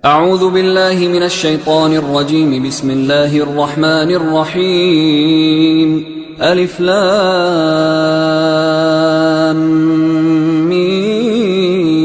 أعوذ بالله من الشيطان الرجيم. بسم الله الرحمن الرحيم. ألف لام ميم.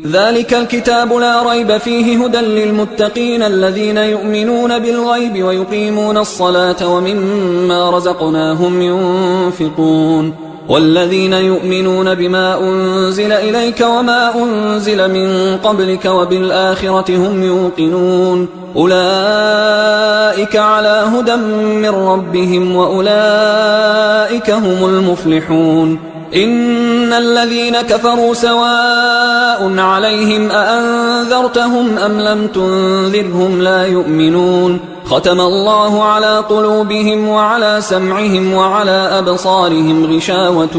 ذلك الكتاب لا ريب فيه هدى للمتقين الذين يؤمنون بالغيب ويقيمون الصلاة ومما رزقناهم ينفقون والذين يؤمنون بما أنزل إليك وما أنزل من قبلك وبالآخرة هم يوقنون أولئك على هدى من ربهم وأولئك هم المفلحون. إن الذين كفروا سواء عليهم أأنذرتهم أم لم تنذرهم لا يؤمنون ختم الله على قلوبهم وعلى سمعهم وعلى أبصارهم غشاوة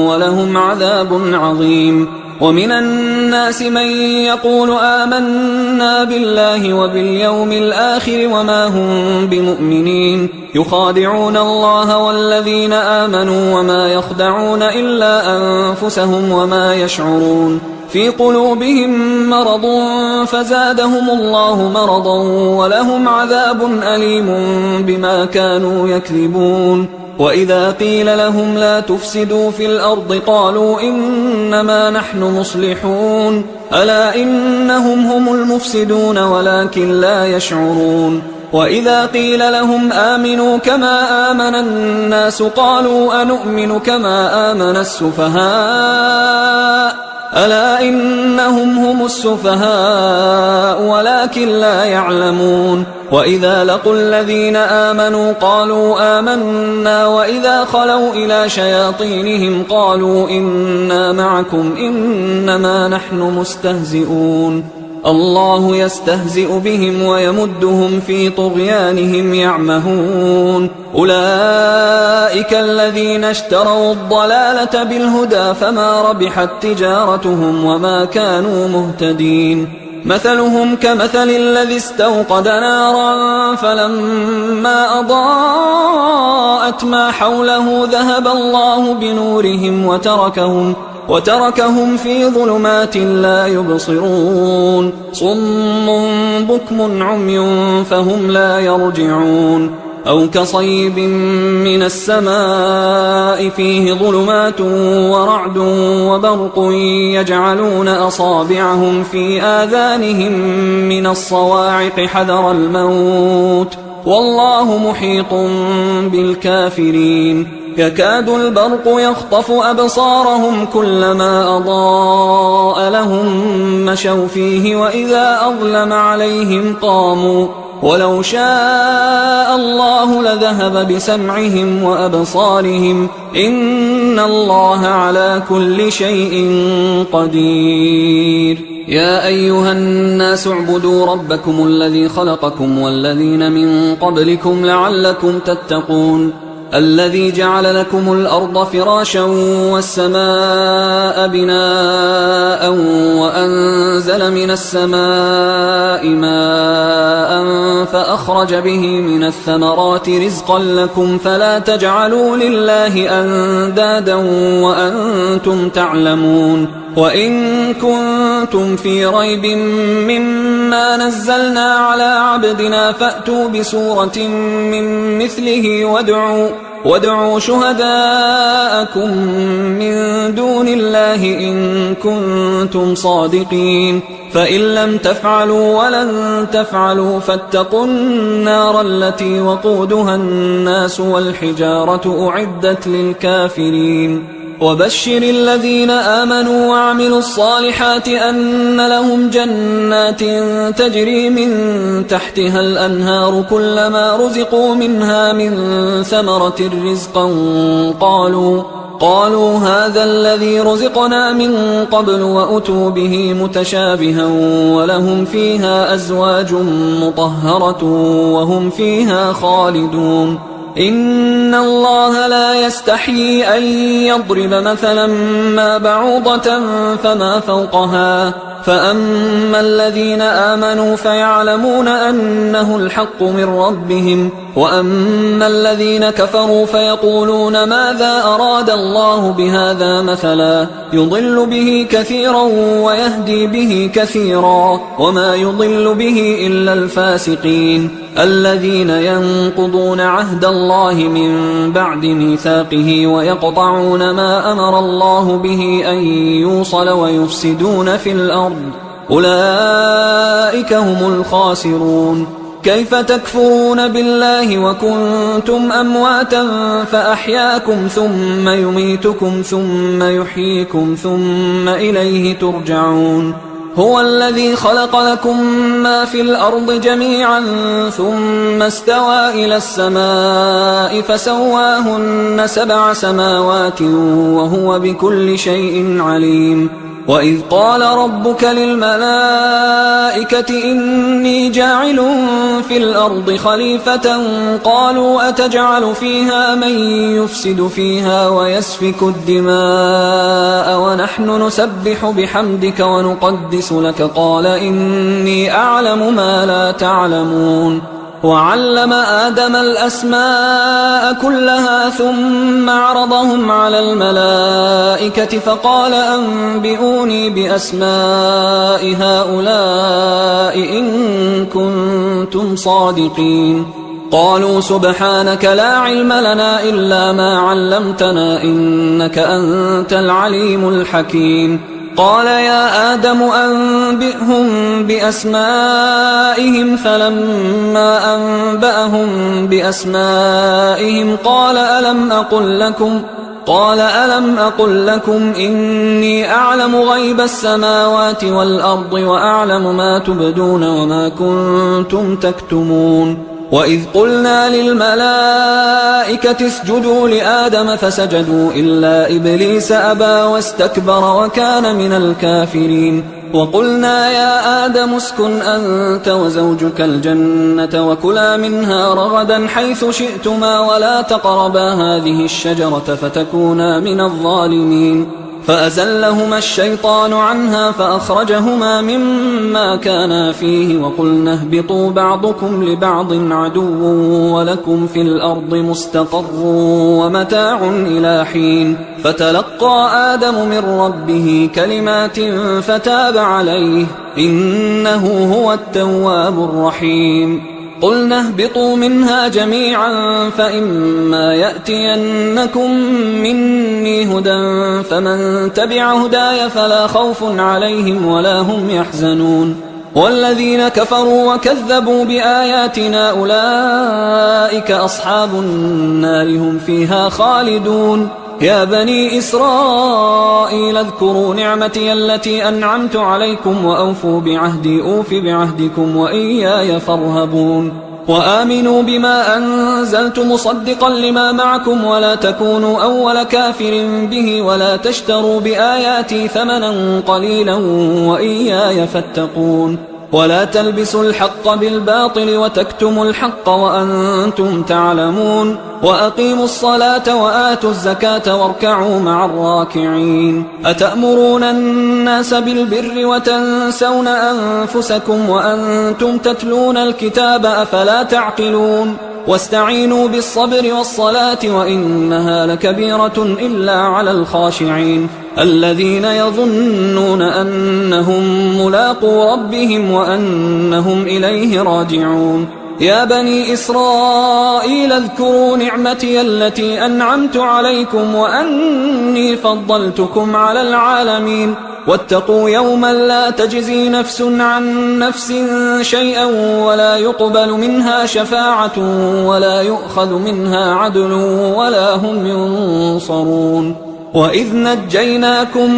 ولهم عذاب عظيم. ومن الناس من يقول آمنا بالله وباليوم الآخر وما هم بمؤمنين يخادعون الله والذين آمنوا وما يخدعون إلا أنفسهم وما يشعرون في قلوبهم مرض فزادهم الله مرضا ولهم عذاب أليم بما كانوا يكذبون. وإذا قيل لهم لا تفسدوا في الأرض قالوا إنما نحن مصلحون ألا إنهم هم المفسدون ولكن لا يشعرون. وإذا قيل لهم آمنوا كما آمن الناس قالوا أنؤمن كما آمن السفهاء ألا إنهم هم السفهاء ولكن لا يعلمون. وإذا لقوا الذين آمنوا قالوا آمنا وإذا خلوا إلى شياطينهم قالوا إنا معكم إنما نحن مستهزئون الله يستهزئ بهم ويمدهم في طغيانهم يعمهون. أولئك الذين اشتروا الضلالة بالهدى فما ربحت تجارتهم وما كانوا مهتدين. مثلهم كمثل الذي استوقد نارا فلما أضاءت ما حوله ذهب الله بنورهم وتركهم في ظلمات لا يبصرون صم بكم عمي فهم لا يرجعون. أو كصيب من السماء فيه ظلمات ورعد وبرق يجعلون أصابعهم في آذانهم من الصواعق حذر الموت والله محيط بالكافرين. يكاد البرق يخطف أبصارهم كلما أضاء لهم مشوا فيه وإذا أظلم عليهم قاموا ولو شاء الله لذهب بسمعهم وأبصارهم إن الله على كل شيء قدير. يا أيها الناس اعبدوا ربكم الذي خلقكم والذين من قبلكم لعلكم تتقون الذي جعل لكم الأرض فراشا والسماء بناء وأنزل من السماء ماء فأخرج به من الثمرات رزقا لكم فلا تجعلوا لله أندادا وأنتم تعلمون. وإن كنتم في ريب مما نزلنا على عبدنا فأتوا بسورة من مثله وادعوا شهداءكم من دون الله إن كنتم صادقين فإن لم تفعلوا ولن تفعلوا فاتقوا النار التي وقودها الناس والحجارة أعدت للكافرين. وبشر الذين آمنوا وعملوا الصالحات أن لهم جنات تجري من تحتها الأنهار كلما رزقوا منها من ثمرة رزقا قالوا هذا الذي رزقنا من قبل وأتوا به متشابها ولهم فيها أزواج مطهرة وهم فيها خالدون. إن الله لا يستحيي أن يضرب مثلا ما بعوضة فما فوقها فأما الذين آمنوا فيعلمون أنه الحق من ربهم وأما الذين كفروا فيقولون ماذا أراد الله بهذا مثلا يضل به كثيرا ويهدي به كثيرا وما يضل به إلا الفاسقين الذين ينقضون عهد الله من بعد ميثاقه ويقطعون ما أمر الله به أن يوصل ويفسدون في الأرض أولئك هم الخاسرون. كيف تكفرون بالله وكنتم أمواتا فأحياكم ثم يميتكم ثم يحييكم ثم إليه ترجعون. هو الذي خلق لكم ما في الأرض جميعا ثم استوى إلى السماء فسواهن 7 سماوات وهو بكل شيء عليم. وإذ قال ربك للملائكة إني جاعل في الأرض خليفة قالوا أتجعل فيها من يفسد فيها ويسفك الدماء ونحن نسبح بحمدك ونقدس لك قال إني أعلم ما لا تعلمون. وعلم آدم الأسماء كلها ثم عرضهم على الملائكة فقال أنبئوني بأسماء هؤلاء إن كنتم صادقين. قالوا سبحانك لا علم لنا إلا ما علمتنا إنك أنت العليم الحكيم. قال يا آدم أنبئهم بأسمائهم فلما أنبأهم بأسمائهم قال ألم أقل لكم إني أعلم غيب السماوات والأرض وأعلم ما تبدون وما كنتم تكتمون. وإذ قلنا للملائكة اسجدوا لآدم فسجدوا إلا إبليس أبى واستكبر وكان من الكافرين. وقلنا يا آدم اسكن أنت وزوجك الجنة وكلا منها رغدا حيث شئتما ولا تقربا هذه الشجرة فتكونا من الظالمين. فأزلهما الشيطان عنها فأخرجهما مما كانا فيه وقلنا اهبطوا بعضكم لبعض عدو ولكم في الأرض مستقر ومتاع إلى حين. فتلقى آدم من ربه كلمات فتاب عليه إنه هو التواب الرحيم. قلنا اهبطوا منها جميعا فإما يأتينكم مني هدى فمن تبع هداي فلا خوف عليهم ولا هم يحزنون. والذين كفروا وكذبوا بآياتنا أولئك أصحاب النار هم فيها خالدون. يا بني إسرائيل اذكروا نعمتي التي أنعمت عليكم وأوفوا بعهدي أوف بعهدكم وإياي فارهبون. وآمنوا بما أنزلت مصدقا لما معكم ولا تكونوا أول كافر به ولا تشتروا بآياتي ثمنا قليلا وإياي فاتقون. ولا تلبسوا الحق بالباطل وتكتموا الحق وأنتم تعلمون. وأقيموا الصلاة وآتوا الزكاة واركعوا مع الراكعين. أتأمرون الناس بالبر وتنسون أنفسكم وأنتم تتلون الكتاب أفلا تعقلون. واستعينوا بالصبر والصلاة وإنها لكبيرة إلا على الخاشعين الذين يظنون أنهم ملاقو ربهم وأنهم إليه راجعون. يا بني إسرائيل اذكروا نعمتي التي أنعمت عليكم وأني فضلتكم على العالمين. واتقوا يوما لا تجزي نفس عن نفس شيئا ولا يقبل منها شفاعة ولا يؤخذ منها عدل ولا هم ينصرون. وإذ نجيناكم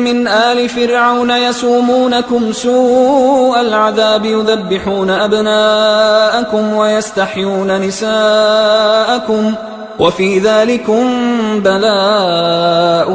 من آل فرعون يسومونكم سوء العذاب يذبحون أبناءكم ويستحيون نساءكم وفي ذلكم بلاء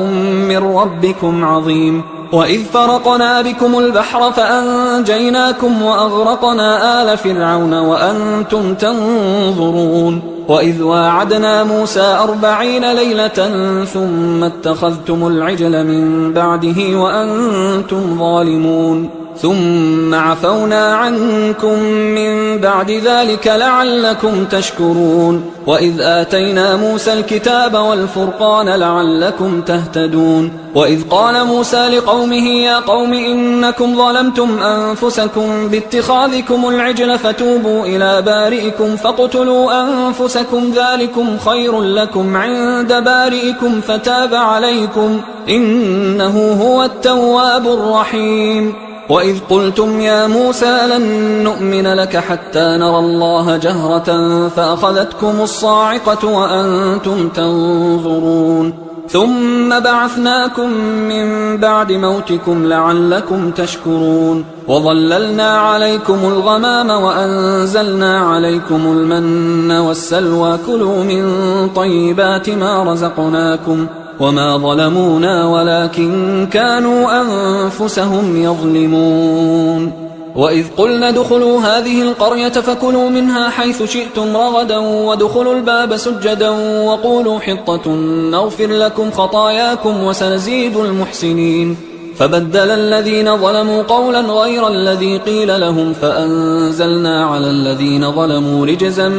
من ربكم عظيم. وإذ فرقنا بكم البحر فأنجيناكم وأغرقنا آل فرعون وأنتم تنظرون. وإذ واعدنا موسى 40 ليلة ثم اتخذتم العجل من بعده وأنتم ظالمون. ثم عفونا عنكم من بعد ذلك لعلكم تشكرون وإذ آتينا موسى الكتاب والفرقان لعلكم تهتدون وإذ قال موسى لقومه يا قوم إنكم ظلمتم أنفسكم باتخاذكم العجل فتوبوا إلى بارئكم فاقتلوا أنفسكم ذلكم خير لكم عند بارئكم فتاب عليكم إنه هو التواب الرحيم وإذ قلتم يا موسى لن نؤمن لك حتى نرى الله جهرة فأخذتكم الصاعقة وأنتم تنظرون ثم بعثناكم من بعد موتكم لعلكم تشكرون وظللنا عليكم الغمام وأنزلنا عليكم المن والسلوى كلوا من طيبات ما رزقناكم وما ظلمونا ولكن كانوا أنفسهم يظلمون وإذ قلنا ادخلوا هذه القرية فكلوا منها حيث شئتم رغدا وادخلوا الباب سجدا وقولوا حطة نغفر لكم خطاياكم وسنزيد المحسنين فبدل الذين ظلموا قولا غير الذي قيل لهم فأنزلنا على الذين ظلموا رجزا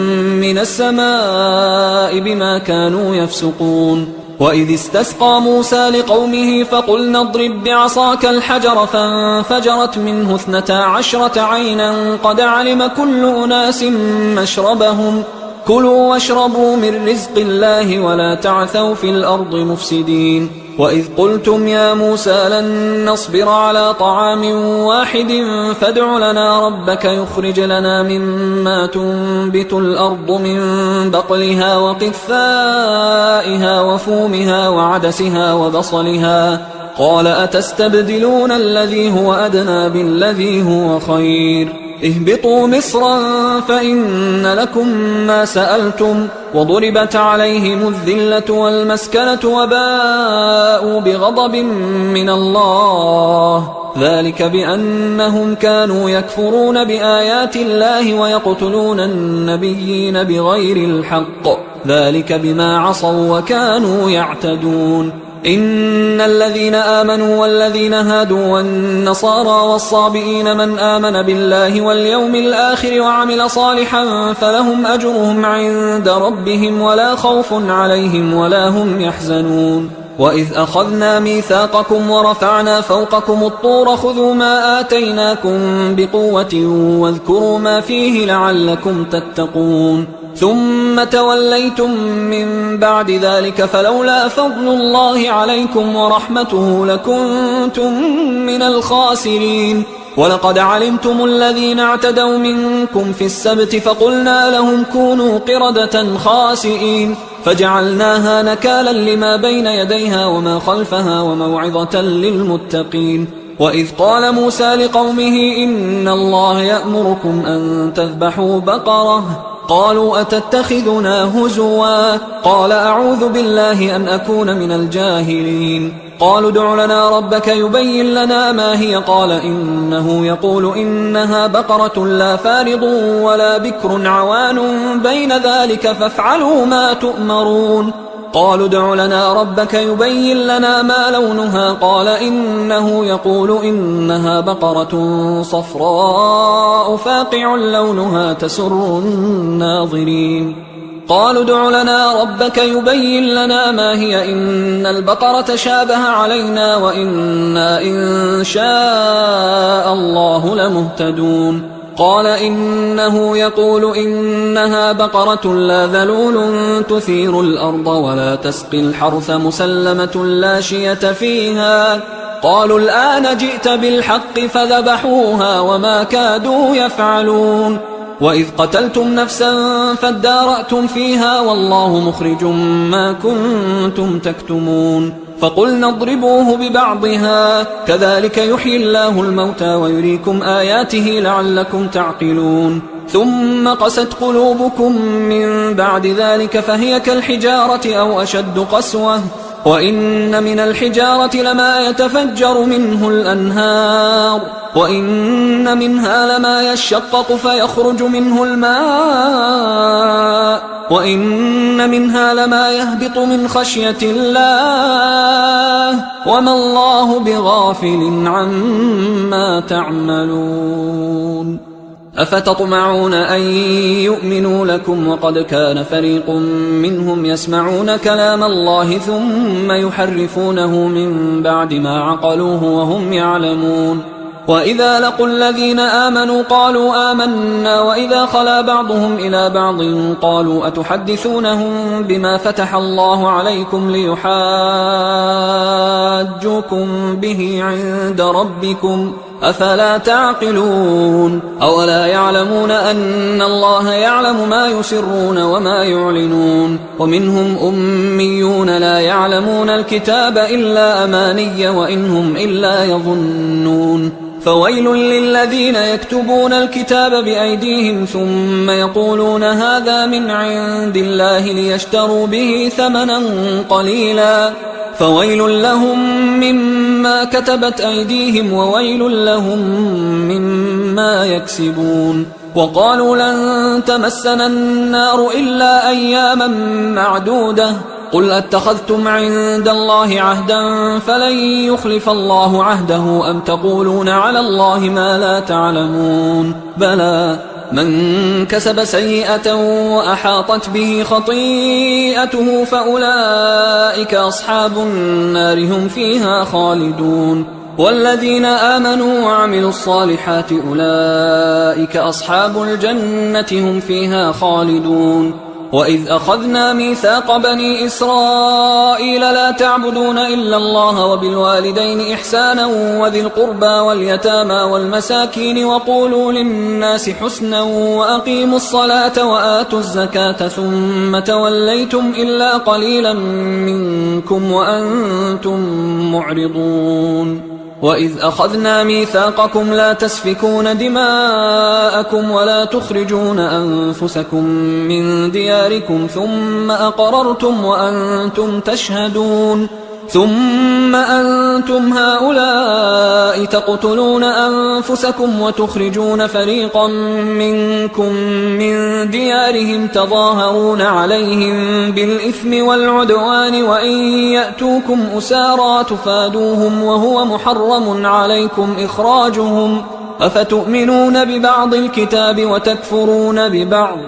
من السماء بما كانوا يفسقون وإذ استسقى موسى لقومه فقلنا اضرب بعصاك الحجر فانفجرت منه 12 عينا قد علم كل أناس مشربهم كلوا واشربوا من رزق الله ولا تعثوا في الأرض مفسدين وإذ قلتم يا موسى لن نصبر على طعام واحد فادع لنا ربك يخرج لنا مما تنبت الأرض من بقلها وقثائها وفومها وعدسها وبصلها قال أتستبدلون الذي هو أدنى بالذي هو خير اهبطوا مصرا فإن لكم ما سألتم وضربت عليهم الذلة والمسكنة وباءوا بغضب من الله ذلك بأنهم كانوا يكفرون بآيات الله ويقتلون النبيين بغير الحق ذلك بما عصوا وكانوا يعتدون إن الذين آمنوا والذين هادوا والنصارى والصابئين من آمن بالله واليوم الآخر وعمل صالحا فلهم أجرهم عند ربهم ولا خوف عليهم ولا هم يحزنون وإذ أخذنا ميثاقكم ورفعنا فوقكم الطور خذوا ما آتيناكم بقوة واذكروا ما فيه لعلكم تتقون ثم توليتم من بعد ذلك فلولا فضل الله عليكم ورحمته لكنتم من الخاسرين ولقد علمتم الذين اعتدوا منكم في السبت فقلنا لهم كونوا قردة خاسئين فجعلناها نكالا لما بين يديها وما خلفها وموعظة للمتقين وإذ قال موسى لقومه إن الله يأمركم أن تذبحوا بقرة قالوا أتتخذنا هزوا قال أعوذ بالله أن أكون من الجاهلين قالوا ادع لنا ربك يبين لنا ما هي قال إنه يقول إنها بقرة لا فارض ولا بكر عوان بين ذلك فافعلوا ما تؤمرون قالوا ادع لنا ربك يبين لنا ما لونها قال إنه يقول إنها بقرة صفراء فاقع لونها تسر الناظرين قالوا ادع لنا ربك يبين لنا ما هي إن البقرة شابه علينا وإنا إن شاء الله لمهتدون قال إنه يقول إنها بقرة لا ذلول تثير الأرض ولا تسقي الحرث مسلمة لا شية فيها قالوا الآن جئت بالحق فذبحوها وما كادوا يفعلون وإذ قتلتم نفسا فادارأتم فيها والله مخرج ما كنتم تكتمون فقلنا اضربوه ببعضها كذلك يحيي الله الموتى ويريكم آياته لعلكم تعقلون ثم قست قلوبكم من بعد ذلك فهي كالحجارة أو أشد قسوة وإن من الحجارة لما يتفجر منه الأنهار وإن منها لما يشقق فيخرج منه الماء وإن منها لما يهبط من خشية الله وما الله بغافل عما تعملون أفتطمعون أن يؤمنوا لكم وقد كان فريق منهم يسمعون كلام الله ثم يحرفونه من بعد ما عقلوه وهم يعلمون وإذا لقوا الذين آمنوا قالوا آمنا وإذا خلا بعضهم إلى بعض قالوا أتحدثونهم بما فتح الله عليكم ليحاجوكم به عند ربكم أفلا تعقلون أولا يعلمون أن الله يعلم ما يسرون وما يعلنون ومنهم أميون لا يعلمون الكتاب إلا أماني وإنهم إلا يظنون فويل للذين يكتبون الكتاب بأيديهم ثم يقولون هذا من عند الله ليشتروا به ثمنا قليلا فويل لهم مما كتبت أيديهم وويل لهم مما يكسبون وقالوا لن تمسنا النار إلا أياما معدودة قل أتخذتم عند الله عهدا فلن يخلف الله عهده أم تقولون على الله ما لا تعلمون بلى من كسب سيئة وأحاطت به خطيئته فأولئك أصحاب النار هم فيها خالدون والذين آمنوا وعملوا الصالحات أولئك أصحاب الجنة هم فيها خالدون وإذ أخذنا ميثاق بني إسرائيل لا تعبدون إلا الله وبالوالدين إحسانا وذي القربى واليتامى والمساكين وقولوا للناس حسنا وأقيموا الصلاة وآتوا الزكاة ثم توليتم إلا قليلا منكم وأنتم معرضون وإذ أخذنا ميثاقكم لا تسفكون دماءكم ولا تخرجون أنفسكم من دياركم ثم أقررتم وأنتم تشهدون ثم أنتم هؤلاء تقتلون أنفسكم وتخرجون فريقا منكم من ديارهم تظاهرون عليهم بالإثم والعدوان وإن يأتوكم أسارى تفادوهم وهو محرم عليكم إخراجهم أفتؤمنون ببعض الكتاب وتكفرون ببعض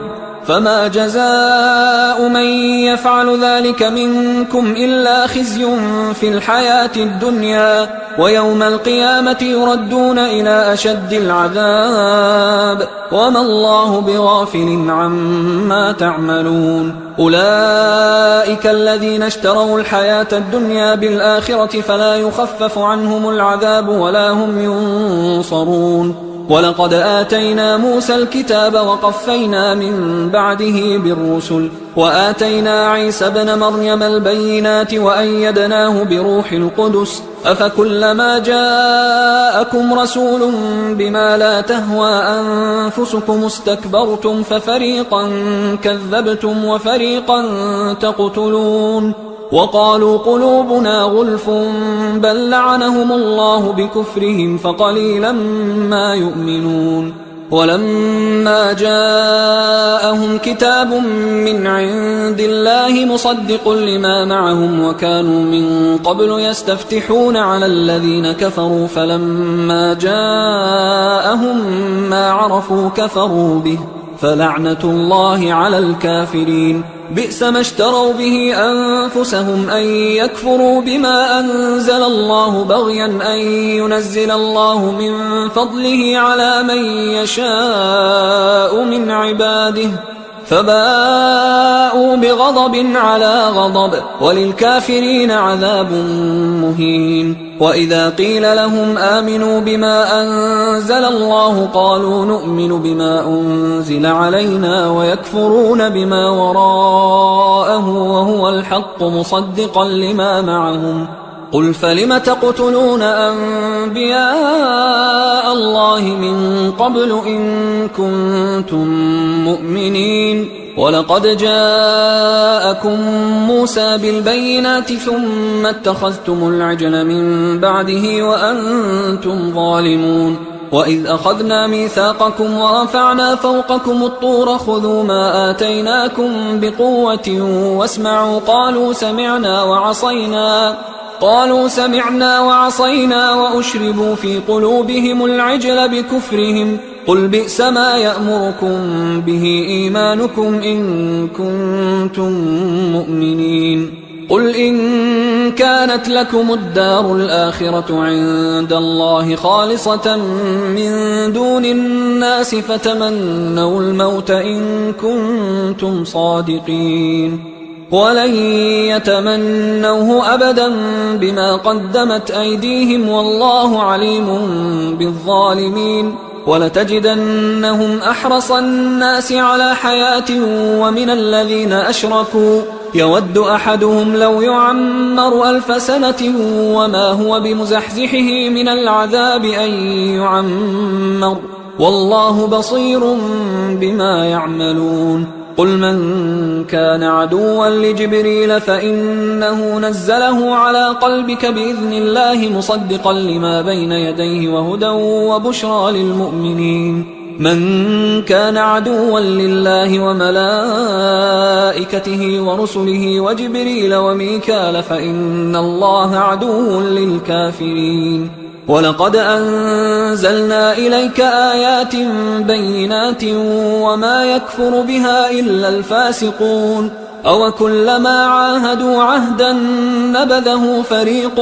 فما جزاء من يفعل ذلك منكم إلا خزي في الحياة الدنيا ويوم القيامة يردون إلى أشد العذاب وما الله بغافل عما تعملون أولئك الذين اشتروا الحياة الدنيا بالآخرة فلا يخفف عنهم العذاب ولا هم ينصرون ولقد آتينا موسى الكتاب وقفينا من بعده بالرسل وآتينا عيسى ابن مريم البينات وأيدناه بروح القدس أفكلما جاءكم رسول بما لا تهوى أنفسكم استكبرتم ففريقا كذبتم وفريقا تقتلون وقالوا قلوبنا غلف بل لعنهم الله بكفرهم فقليلا ما يؤمنون ولما جاءهم كتاب من عند الله مصدق لما معهم وكانوا من قبل يستفتحون على الذين كفروا فلما جاءهم ما عرفوا كفروا به فلعنة الله على الكافرين بئس ما اشتروا به أنفسهم أن يكفروا بما أنزل الله بغيا أن ينزل الله من فضله على من يشاء من عباده فباءوا بغضب على غضب وللكافرين عذاب مهين وإذا قيل لهم آمنوا بما أنزل الله قالوا نؤمن بما أنزل علينا ويكفرون بما وراءه وهو الحق مصدقا لما معهم قل فلم تقتلون أنبياء الله من قبل إن كنتم مؤمنين ولقد جاءكم موسى بالبينات ثم اتخذتم العجل من بعده وأنتم ظالمون وإذ أخذنا ميثاقكم ورفعنا فوقكم الطور خذوا ما آتيناكم بقوة واسمعوا قالوا سمعنا وعصينا وأشربوا في قلوبهم العجل بكفرهم قل بئس ما يأمركم به إيمانكم إن كنتم مؤمنين قل إن كانت لكم الدار الآخرة عند الله خالصة من دون الناس فتمنوا الموت إن كنتم صادقين ولن يتمنوه أبدا بما قدمت أيديهم والله عليم بالظالمين ولتجدنهم أحرص الناس على حياة ومن الذين أشركوا يود أحدهم لو يعمر 1000 سنة وما هو بمزحزحه من العذاب أن يعمر والله بصير بما يعملون قل من كان عدوا لجبريل فإنه نزله على قلبك بإذن الله مصدقا لما بين يديه وهدى وبشرى للمؤمنين من كان عدوا لله وملائكته ورسله وجبريل وميكال فإن الله عدو للكافرين ولقد أنزلنا إليك آيات بينات وما يكفر بها إلا الفاسقون أوكلما عاهدوا عهدا نبذه فريق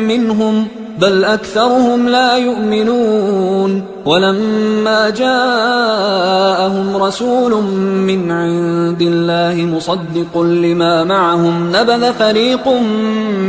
منهم بل أكثرهم لا يؤمنون ولما جاءهم رسول من عند الله مصدق لما معهم نبذ فريق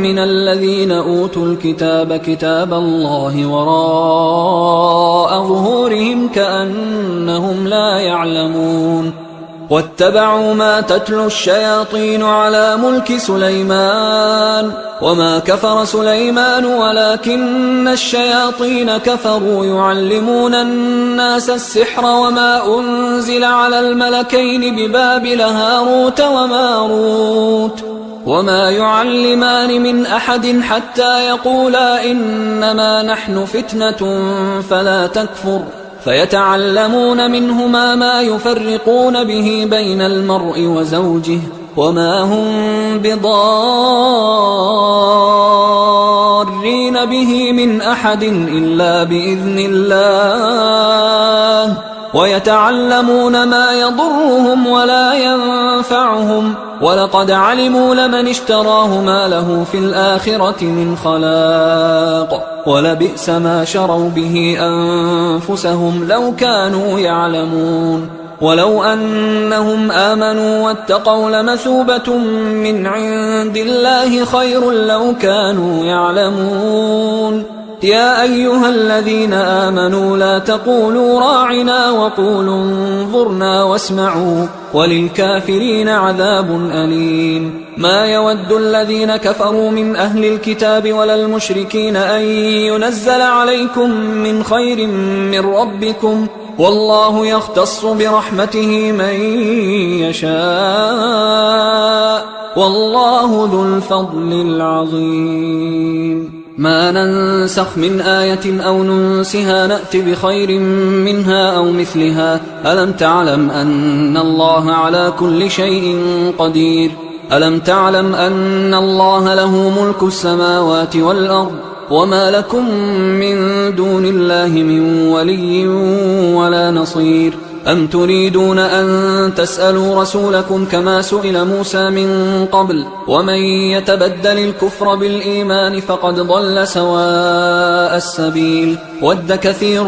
من الذين أوتوا الكتاب كتاب الله وراء ظهورهم كأنهم لا يعلمون واتبعوا ما تتلو الشياطين على ملك سليمان وما كفر سليمان ولكن الشياطين كفروا يعلمون الناس السحر وما أنزل على الملكين ببابل هاروت وماروت وما يعلمان من أحد حتى يقولا إنما نحن فتنة فلا تكفر فيتعلمون منهما ما يفرقون به بين المرء وزوجه وما هم بضارين به من أحد إلا بإذن الله ويتعلمون ما يضرهم ولا ينفعهم ولقد علموا لمن اشتراه ما له في الآخرة من خلاق ولبئس ما شروا به أنفسهم لو كانوا يعلمون ولو أنهم آمنوا واتقوا لمثوبة من عند الله خير لو كانوا يعلمون يا أيها الذين آمنوا لا تقولوا راعنا وقولوا انظرنا واسمعوا وللكافرين عذاب أليم ما يود الذين كفروا من أهل الكتاب ولا المشركين أن ينزل عليكم من خير من ربكم والله يختص برحمته من يشاء والله ذو الفضل العظيم ما ننسخ من آية أو ننسها نأت بخير منها أو مثلها ألم تعلم أن الله على كل شيء قدير ألم تعلم أن الله له ملك السماوات والأرض وما لكم من دون الله من ولي ولا نصير أم تريدون أن تسألوا رسولكم كما سئل موسى من قبل ومن يتبدل الكفر بالإيمان فقد ضل سواء السبيل ود كثير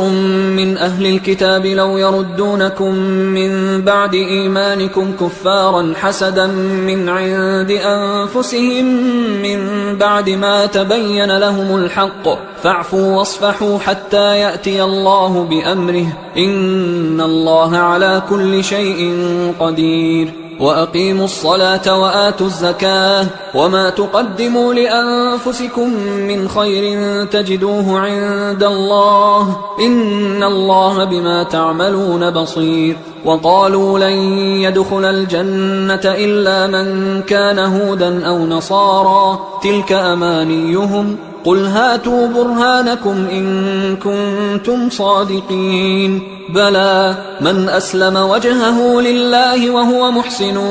من أهل الكتاب لو يردونكم من بعد إيمانكم كفارا حسدا من عند أنفسهم من بعد ما تبين لهم الحق فاعفوا واصفحوا حتى يأتي الله بأمره إن الله على كل شيء قدير وأقيموا الصلاة وآتوا الزكاة وما تقدموا لأنفسكم من خير تجدوه عند الله إن الله بما تعملون بصير. وقالوا لن يدخل الجنة إلا من كان هودا أو نصارى تلك أمانيهم قل هاتوا برهانكم إن كنتم صادقين بلى من أسلم وجهه لله وهو محسن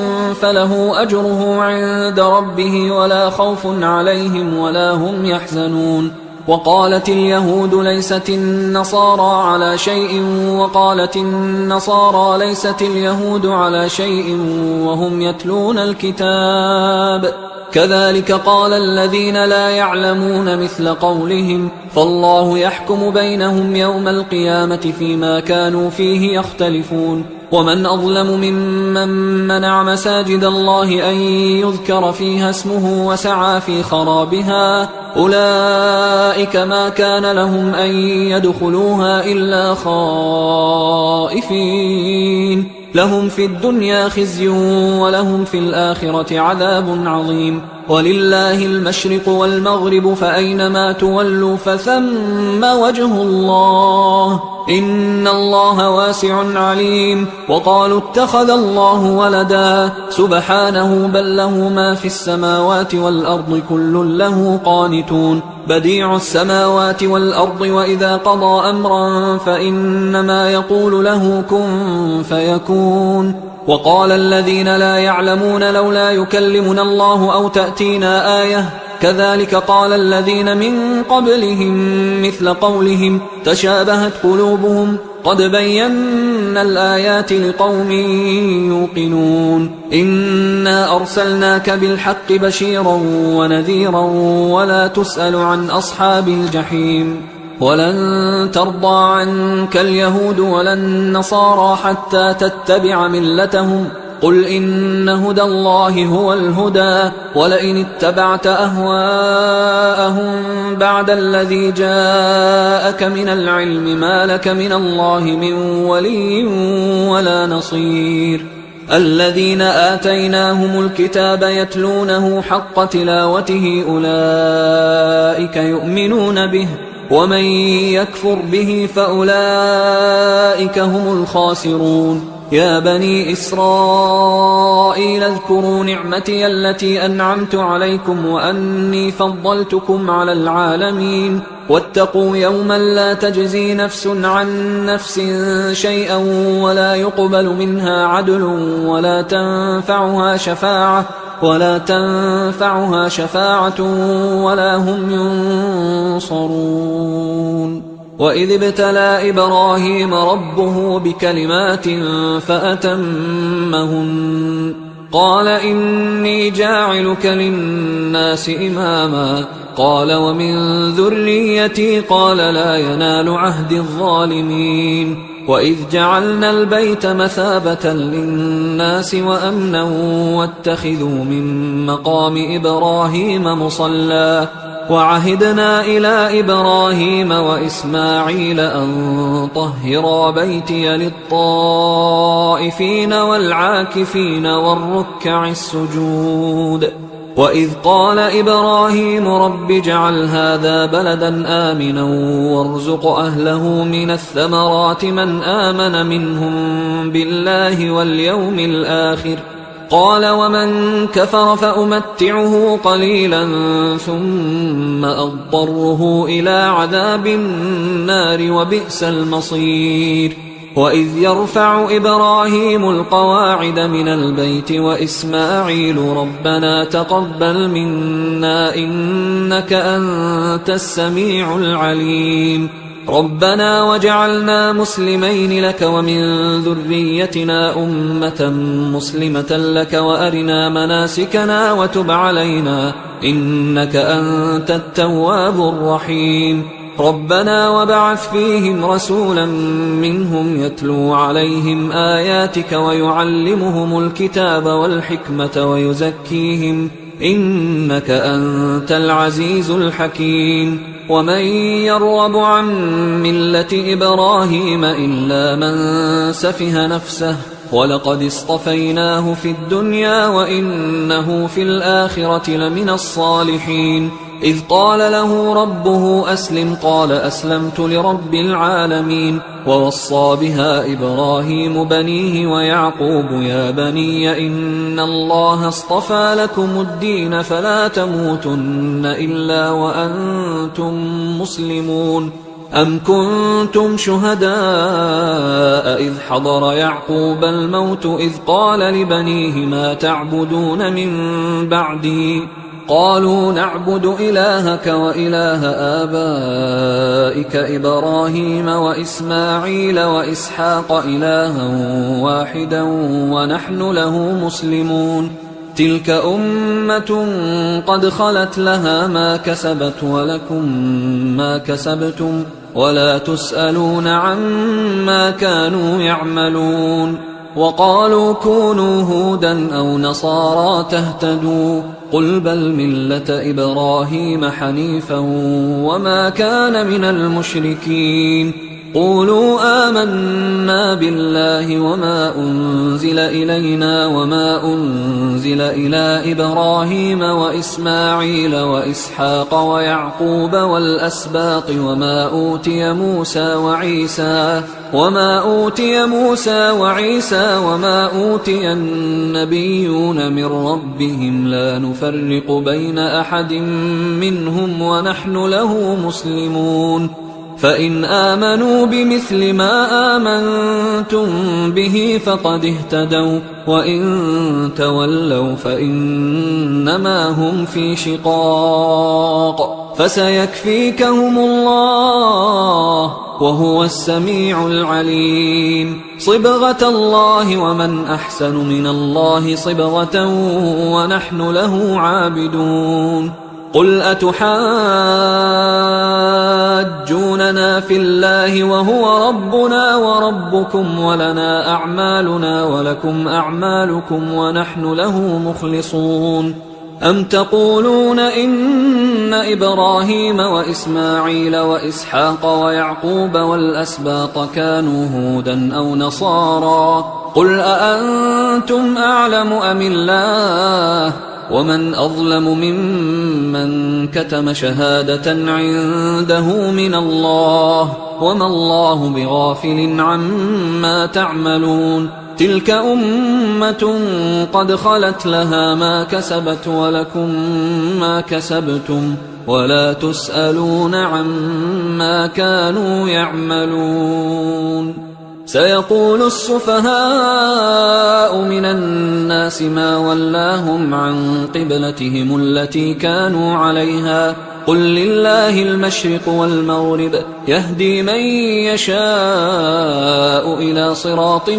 فله أجره عند ربه ولا خوف عليهم ولا هم يحزنون. وقالت اليهود ليست النصارى على شيء وقالت النصارى ليست اليهود على شيء وهم يتلون الكتاب كذلك قال الذين لا يعلمون مثل قولهم فالله يحكم بينهم يوم القيامة فيما كانوا فيه يختلفون. ومن أظلم ممن منع مساجد الله أن يذكر فيها اسمه وسعى في خرابها أولئك ما كان لهم أن يدخلوها إلا خائفين لهم في الدنيا خزي ولهم في الآخرة عذاب عظيم. ولله المشرق والمغرب فأينما تولوا فثم وجه الله إن الله واسع عليم. وقالوا اتخذ الله ولدا سبحانه بل له ما في السماوات والأرض كل له قانتون بديع السماوات والأرض وإذا قضى أمرا فإنما يقول له كن فيكون. وقال الذين لا يعلمون لولا يكلمنا الله أو تأتينا آية كذلك قال الذين من قبلهم مثل قولهم تشابهت قلوبهم قد بينا الآيات لقوم يوقنون. إنا أرسلناك بالحق بشيرا ونذيرا ولا تسأل عن أصحاب الجحيم. ولن ترضى عنك اليهود ولا النصارى حتى تتبع ملتهم قل إن هدى الله هو الهدى ولئن اتبعت أهواءهم بعد الذي جاءك من العلم ما لك من الله من ولي ولا نصير. الذين آتيناهم الكتاب يتلونه حق تلاوته أولئك يؤمنون به ومن يكفر به فأولئك هم الخاسرون. يا بني إسرائيل اذكروا نعمتي التي أنعمت عليكم وأني فضلتكم على العالمين واتقوا يوما لا تجزي نفس عن نفس شيئا ولا يقبل منها عدل ولا تنفعها شفاعة ولا هم ينصرون. وإذ ابتلى إبراهيم ربه بكلمات فأتمهن قال إني جاعلك للناس إماما قال ومن ذريتي قال لا ينال عهد الظالمين. وإذ جعلنا البيت مثابة للناس وأمنا واتخذوا من مقام إبراهيم مصلى وعهدنا إلى إبراهيم وإسماعيل أن طهرا بيتي للطائفين والعاكفين والركع السجود. وإذ قال إبراهيم رب اجعل هذا بلدا آمنا وارزق أهله من الثمرات من آمن منهم بالله واليوم الآخر قال ومن كفر فأمتعه قليلا ثم أضطره إلى عذاب النار وبئس المصير. وإذ يرفع إبراهيم القواعد من البيت وإسماعيل ربنا تقبل منا إنك أنت السميع العليم ربنا وجعلنا مسلمين لك ومن ذريتنا أمة مسلمة لك وأرنا مناسكنا وتب علينا إنك أنت التواب الرحيم ربنا وبعث فيهم رسولا منهم يتلو عليهم آياتك ويعلمهم الكتاب والحكمة ويزكيهم إنك أنت العزيز الحكيم. ومن يرغب عن ملة إبراهيم إلا من سفه نفسه ولقد اصطفيناه في الدنيا وإنه في الآخرة لمن الصالحين. إذ قال له ربه أسلم قال أسلمت لرب العالمين. ووصى بها إبراهيم بنيه ويعقوب يا بني إن الله اصطفى لكم الدين فلا تموتن إلا وأنتم مسلمون. أم كنتم شهداء إذ حضر يعقوب الموت إذ قال لبنيه ما تعبدون من بعدي قالوا نعبد إلهك وإله آبائك إبراهيم وإسماعيل وإسحاق إلها واحدا ونحن له مسلمون. تلك أمة قد خلت لها ما كسبت ولكم ما كسبتم ولا تسألون عما كانوا يعملون. وقالوا كونوا هودا أو نصارى تهتدوا قل بل ملة إبراهيم حنيفا وما كان من المشركين. قولوا آمنا بالله وما أنزل إلينا وما أنزل إلى إبراهيم وإسماعيل وإسحاق ويعقوب والأسباط وما أوتي موسى وعيسى وما أوتي النبيون من ربهم لا نفرق بين أحد منهم ونحن له مسلمون. فإن آمنوا بمثل ما آمنتم به فقد اهتدوا وإن تولوا فإنما هم في شقاق فسيكفيكهم الله وهو السميع العليم. صبغة الله ومن أحسن من الله صبغة ونحن له عابدون. قل أتحاجوننا في الله وهو ربنا وربكم ولنا أعمالنا ولكم أعمالكم ونحن له مخلصون. أم تقولون إن إبراهيم وإسماعيل وإسحاق ويعقوب والأسباط كانوا هودا أو نصارى قل أأنتم أعلم أم الله ومن أظلم ممن كتم شهادة عنده من الله وما الله بغافل عما تعملون. تلك أمة قد خلت لها ما كسبت ولكم ما كسبتم ولا تسألون عما كانوا يعملون. سيقول السفهاء من الناس ما ولاهم عن قبلتهم التي كانوا عليها قل لله المشرق والمغرب يهدي من يشاء إلى صراط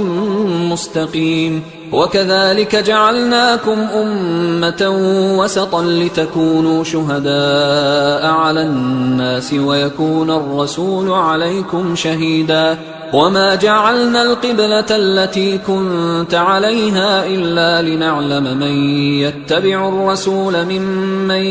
مستقيم. وكذلك جعلناكم أمة وسطا لتكونوا شهداء على الناس ويكون الرسول عليكم شهيدا. وما جعلنا القبلة التي كنت عليها إلا لنعلم من يتبع الرسول ممن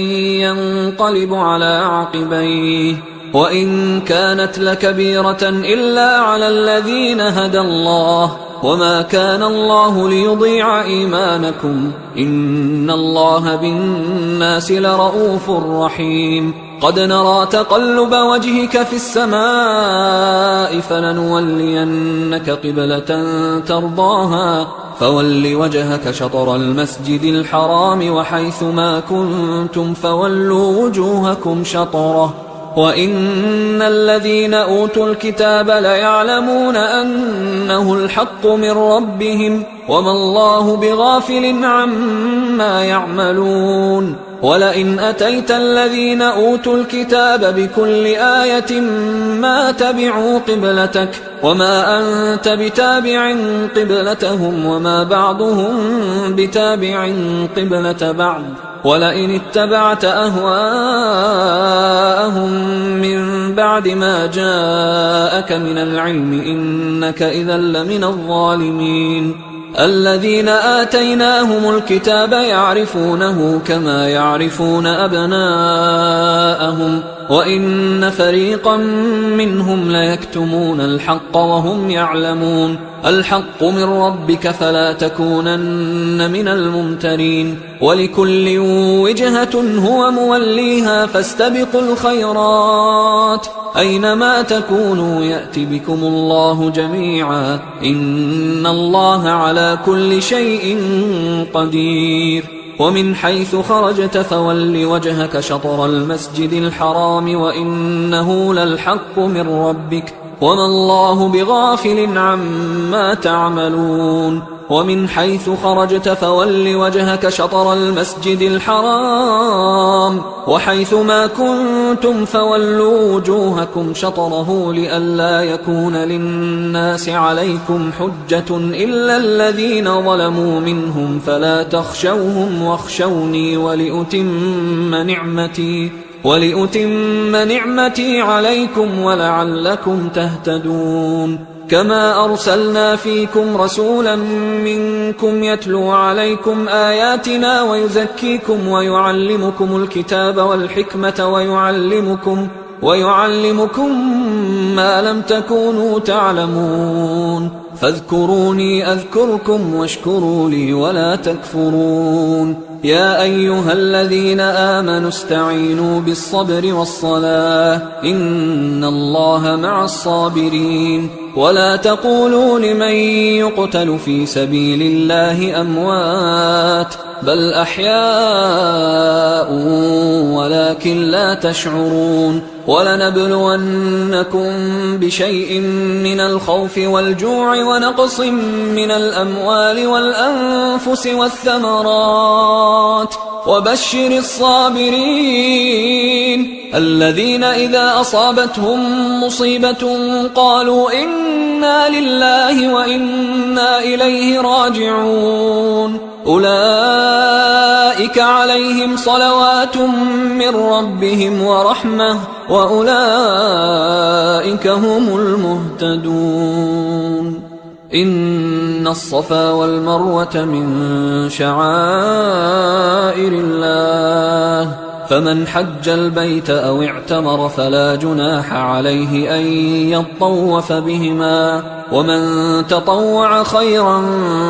ينقلب على عقبيه وإن كانت لكبيرة إلا على الذين هدى الله وما كان الله ليضيع إيمانكم إن الله بالناس لرؤوف رحيم. قد نرى تقلب وجهك في السماء فلنولينك قبلة ترضاها فول وجهك شطر المسجد الحرام وحيث ما كنتم فولوا وجوهكم شطره وإن الذين أوتوا الكتاب ليعلمون أنه الحق من ربهم وما الله بغافل عما يعملون. ولئن أتيت الذين أوتوا الكتاب بكل آية ما تبعوا قبلتك وما أنت بتابع قبلتهم وما بعضهم بتابع قبلة بعض ولئن اتبعت أهواءهم من بعد ما جاءك من العلم إنك إذا لمن الظالمين. الذين آتيناهم الكتاب يعرفونه كما يعرفون أبناءهم وإن فريقا منهم ليكتمون الحق وهم يعلمون الحق من ربك فلا تكونن من الممترين ولكل وجهة هو موليها فاستبقوا الخيرات أينما تكونوا يأت بكم الله جميعا إن الله على كل شيء قدير ومن حيث خرجت فول وجهك شطر المسجد الحرام وإنه للحق من ربك وما الله بغافل عما تعملون ومن حيث خرجت فول وجهك شطر المسجد الحرام وحيث ما كنتم فولوا وجوهكم شطره لئلا يكون للناس عليكم حجة إلا الذين ظلموا منهم فلا تخشوهم واخشوني ولأتم نعمتي عليكم ولعلكم تهتدون كما أرسلنا فيكم رسولا منكم يتلو عليكم آياتنا ويزكيكم ويعلمكم الكتاب والحكمة ويعلمكم ما لم تكونوا تعلمون فاذكروني أذكركم واشكروا لي ولا تكفرون يا أيها الذين آمنوا استعينوا بالصبر والصلاة إن الله مع الصابرين ولا تقولوا لمن يقتل في سبيل الله أموات بل أحياء ولكن لا تشعرون ولنبلونكم بشيء من الخوف والجوع ونقص من الأموال والأنفس والثمرات وبشر الصابرين الذين إذا أصابتهم مصيبة قالوا إنا لله وإنا إليه راجعون أولئك عليهم صلوات من ربهم ورحمة وأولئك هم المهتدون إن الصفا والمروة من شعائر الله فمن حج البيت أو اعتمر فلا جناح عليه أن يطوف بهما ومن تطوع خيرا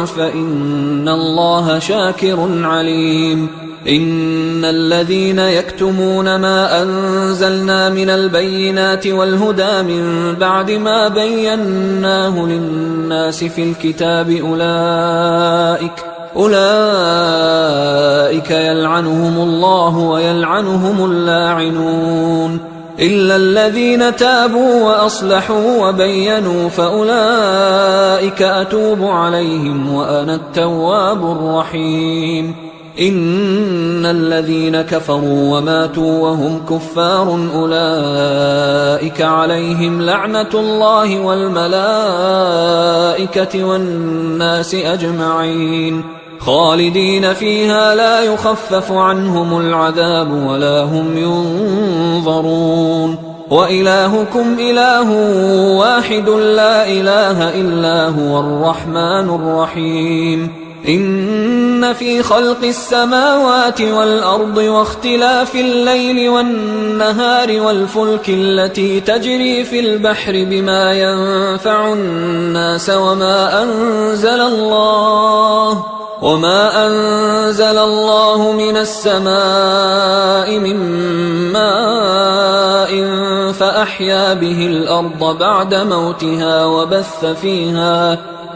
فإن الله شاكر عليم إن الذين يكتمون ما أنزلنا من البينات والهدى من بعد ما بيناه للناس في الكتاب أولئك يلعنهم الله ويلعنهم اللاعنون إلا الذين تابوا وأصلحوا وبينوا فأولئك أتوب عليهم وأنا التواب الرحيم إن الذين كفروا وماتوا وهم كفار أولئك عليهم لعنة الله والملائكة والناس أجمعين خالدين فيها لا يخفف عنهم العذاب ولا هم ينظرون وإلهكم إله واحد لا إله إلا هو الرحمن الرحيم إن في خلق السماوات والأرض واختلاف الليل والنهار والفلك التي تجري في البحر بما ينفع الناس وما أنزل الله من السماء من ماء فأحيا به الأرض بعد موتها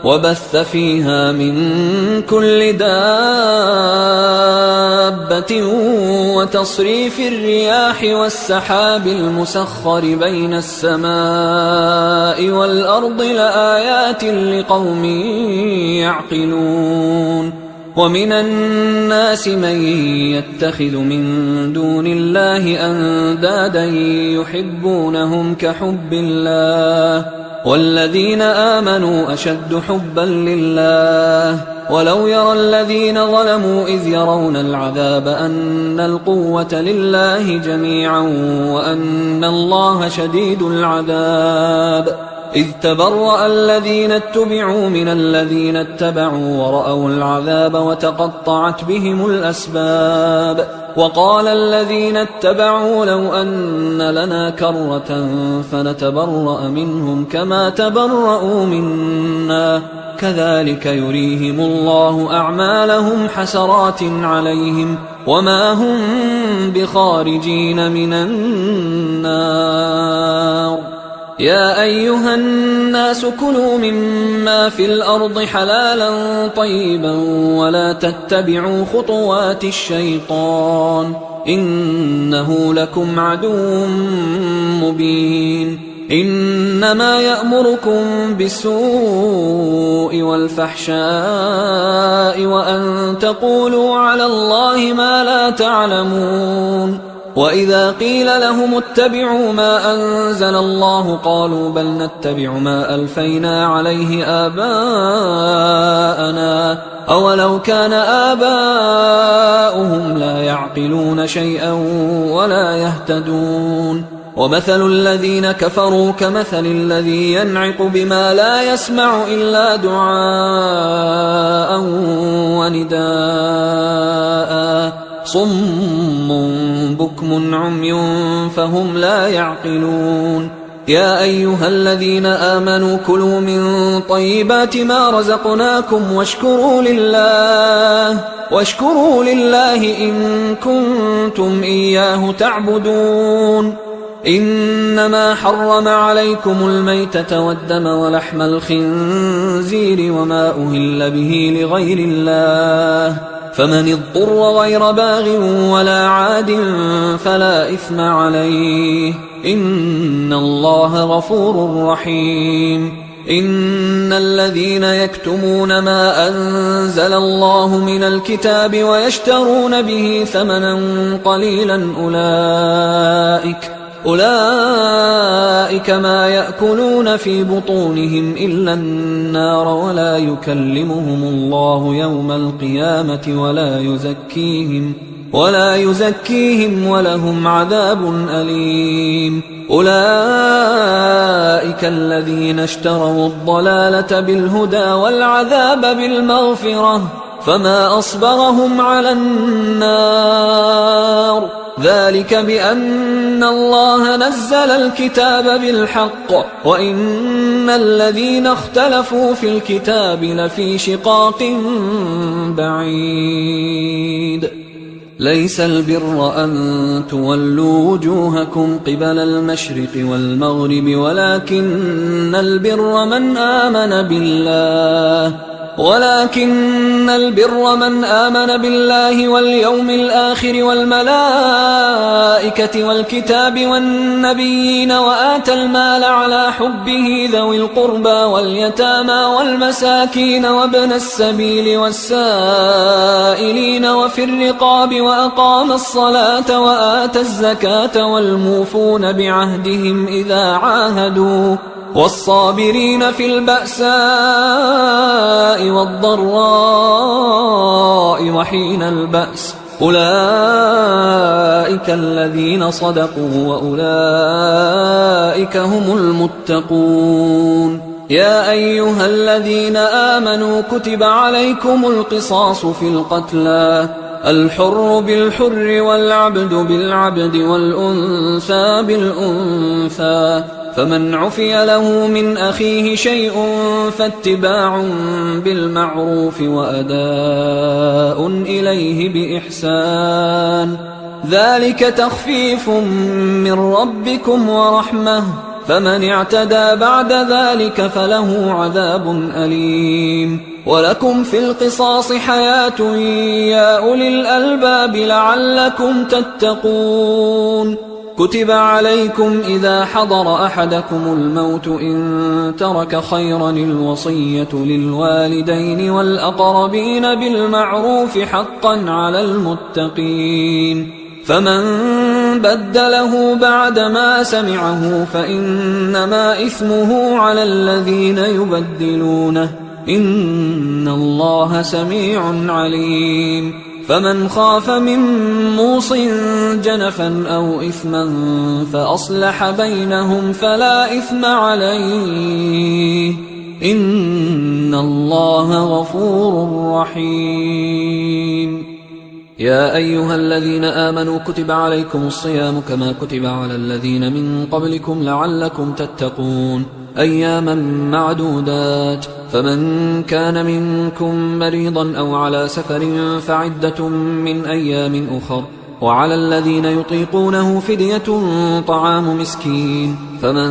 وبث فيها من كل دابة وتصريف الرياح والسحاب المسخر بين السماء والأرض لآيات لقوم يعقلون ومن الناس من يتخذ من دون الله أندادا يحبونهم كحب الله والذين آمنوا أشد حبا لله ولو يرى الذين ظلموا إذ يرون العذاب أن القوة لله جميعا وأن الله شديد العذاب إذ تبرأ الذين اتبعوا من الذين اتبعوا ورأوا العذاب وتقطعت بهم الأسباب وقال الذين اتبعوا لو أن لنا كرة فنتبرأ منهم كما تبرأوا منا كذلك يريهم الله أعمالهم حسرات عليهم وما هم بخارجين من النار يا أيها الناس كلوا مما في الأرض حلالا طيبا ولا تتبعوا خطوات الشيطان إنه لكم عدو مبين إنما يأمركم بالسوء والفحشاء وأن تقولوا على الله ما لا تعلمون وإذا قيل لهم اتبعوا ما أنزل الله قالوا بل نتبع ما ألفينا عليه آباءنا أولو كان آباؤهم لا يعقلون شيئا ولا يهتدون ومثل الذين كفروا كمثل الذي ينعق بما لا يسمع إلا دعاء ونداء صم بكم عمي فهم لا يعقلون يا أيها الذين آمنوا كلوا من طيبات ما رزقناكم واشكروا لله إن كنتم إياه تعبدون إنما حرم عليكم الميتة والدم ولحم الخنزير وما أهل به لغير الله فمن اضطر غير باغ ولا عاد فلا إثم عليه إن الله غفور رحيم إن الذين يكتمون ما أنزل الله من الكتاب ويشترون به ثمنا قليلا أولئك ما يأكلون في بطونهم إلا النار ولا يكلمهم الله يوم القيامة ولا يزكيهم ولهم عذاب أليم أولئك الذين اشتروا الضلالة بالهدى والعذاب بالمغفرة فما أصبرهم على النار ذلك بأن الله نزل الكتاب بالحق وإن الذين اختلفوا في الكتاب لفي شقاق بعيد ليس البر أن تولوا وجوهكم قبل المشرق والمغرب ولكن البر من آمن بالله واليوم الآخر والملائكة والكتاب والنبيين وآتى المال على حبه ذوي القربى واليتامى والمساكين وابن السبيل والسائلين وفي الرقاب وأقام الصلاة وآتى الزكاة والموفون بعهدهم إذا عاهدوا والصابرين في البأساء والضراء وحين البأس أولئك الذين صدقوا وأولئك هم المتقون يا أيها الذين آمنوا كتب عليكم القصاص في القتلى الحر بالحر والعبد بالعبد والأنثى بالأنثى فمن عفي له من أخيه شيء فاتباع بالمعروف وأداء إليه بإحسان ذلك تخفيف من ربكم ورحمة فمن اعتدى بعد ذلك فله عذاب أليم ولكم في القصاص حياة يا أولي الألباب لعلكم تتقون كتب عليكم إذا حضر أحدكم الموت إن ترك خيرا الوصية للوالدين والأقربين بالمعروف حقا على المتقين فمن بدله بعدما سمعه فإنما إثمه على الذين يبدلونه إن الله سميع عليم فمن خاف من موص جنفا أو إثما فأصلح بينهم فلا إثم عليه إن الله غفور رحيم. يا أيها الذين آمنوا كتب عليكم الصيام كما كتب على الذين من قبلكم لعلكم تتقون أياما معدودات، فمن كان منكم مريضا أو على سفر فعدة من أيام أخر، وعلى الذين يطيقونه فدية طعام مسكين، فمن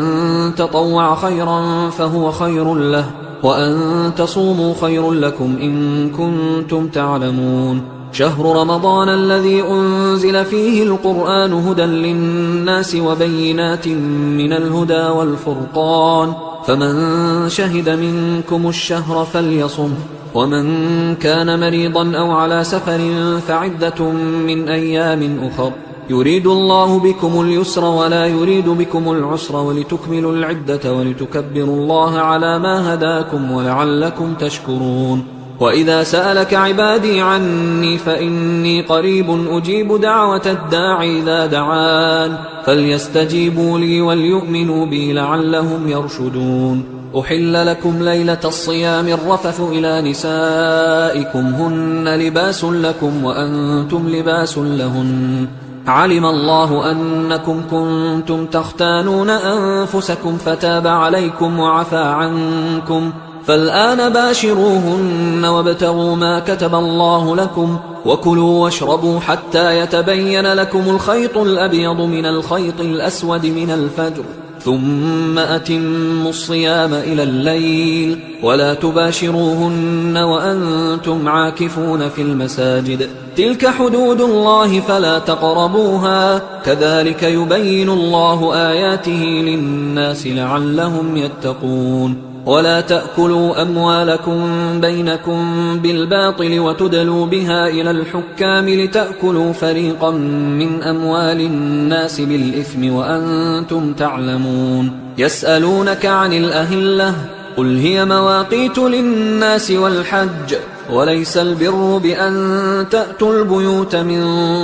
تطوع خيرا فهو خير له، وأن تصوموا خير لكم إن كنتم تعلمون. شهر رمضان الذي أنزل فيه القرآن هدى للناس وبينات من الهدى والفرقان، فمن شهد منكم الشهر فليصمه، ومن كان مريضا أو على سفر فعدة من أيام أخر، يريد الله بكم اليسر ولا يريد بكم العسر ولتكملوا العدة ولتكبروا الله على ما هداكم ولعلكم تشكرون. وإذا سألك عبادي عني فإني قريب أجيب دعوة الداعي إذا دعان، فليستجيبوا لي وليؤمنوا بي لعلهم يرشدون. أحل لكم ليلة الصيام الرفث إلى نسائكم هن لباس لكم وأنتم لباس لهن، علم الله أنكم كنتم تختانون أنفسكم فتاب عليكم وعفى عنكم، فالآن باشروهن وابتغوا ما كتب الله لكم، وكلوا واشربوا حتى يتبين لكم الخيط الأبيض من الخيط الأسود من الفجر، ثم أتموا الصيام إلى الليل، ولا تباشروهن وأنتم عاكفون في المساجد، تلك حدود الله فلا تقربوها، كذلك يبين الله آياته للناس لعلهم يتقون. ولا تأكلوا أموالكم بينكم بالباطل وتدلوا بها إلى الحكام لتأكلوا فريقا من أموال الناس بالإثم وأنتم تعلمون. يسألونك عن الأهلة قل هي مواقيت للناس والحج، وليس البر بأن تأتوا البيوت من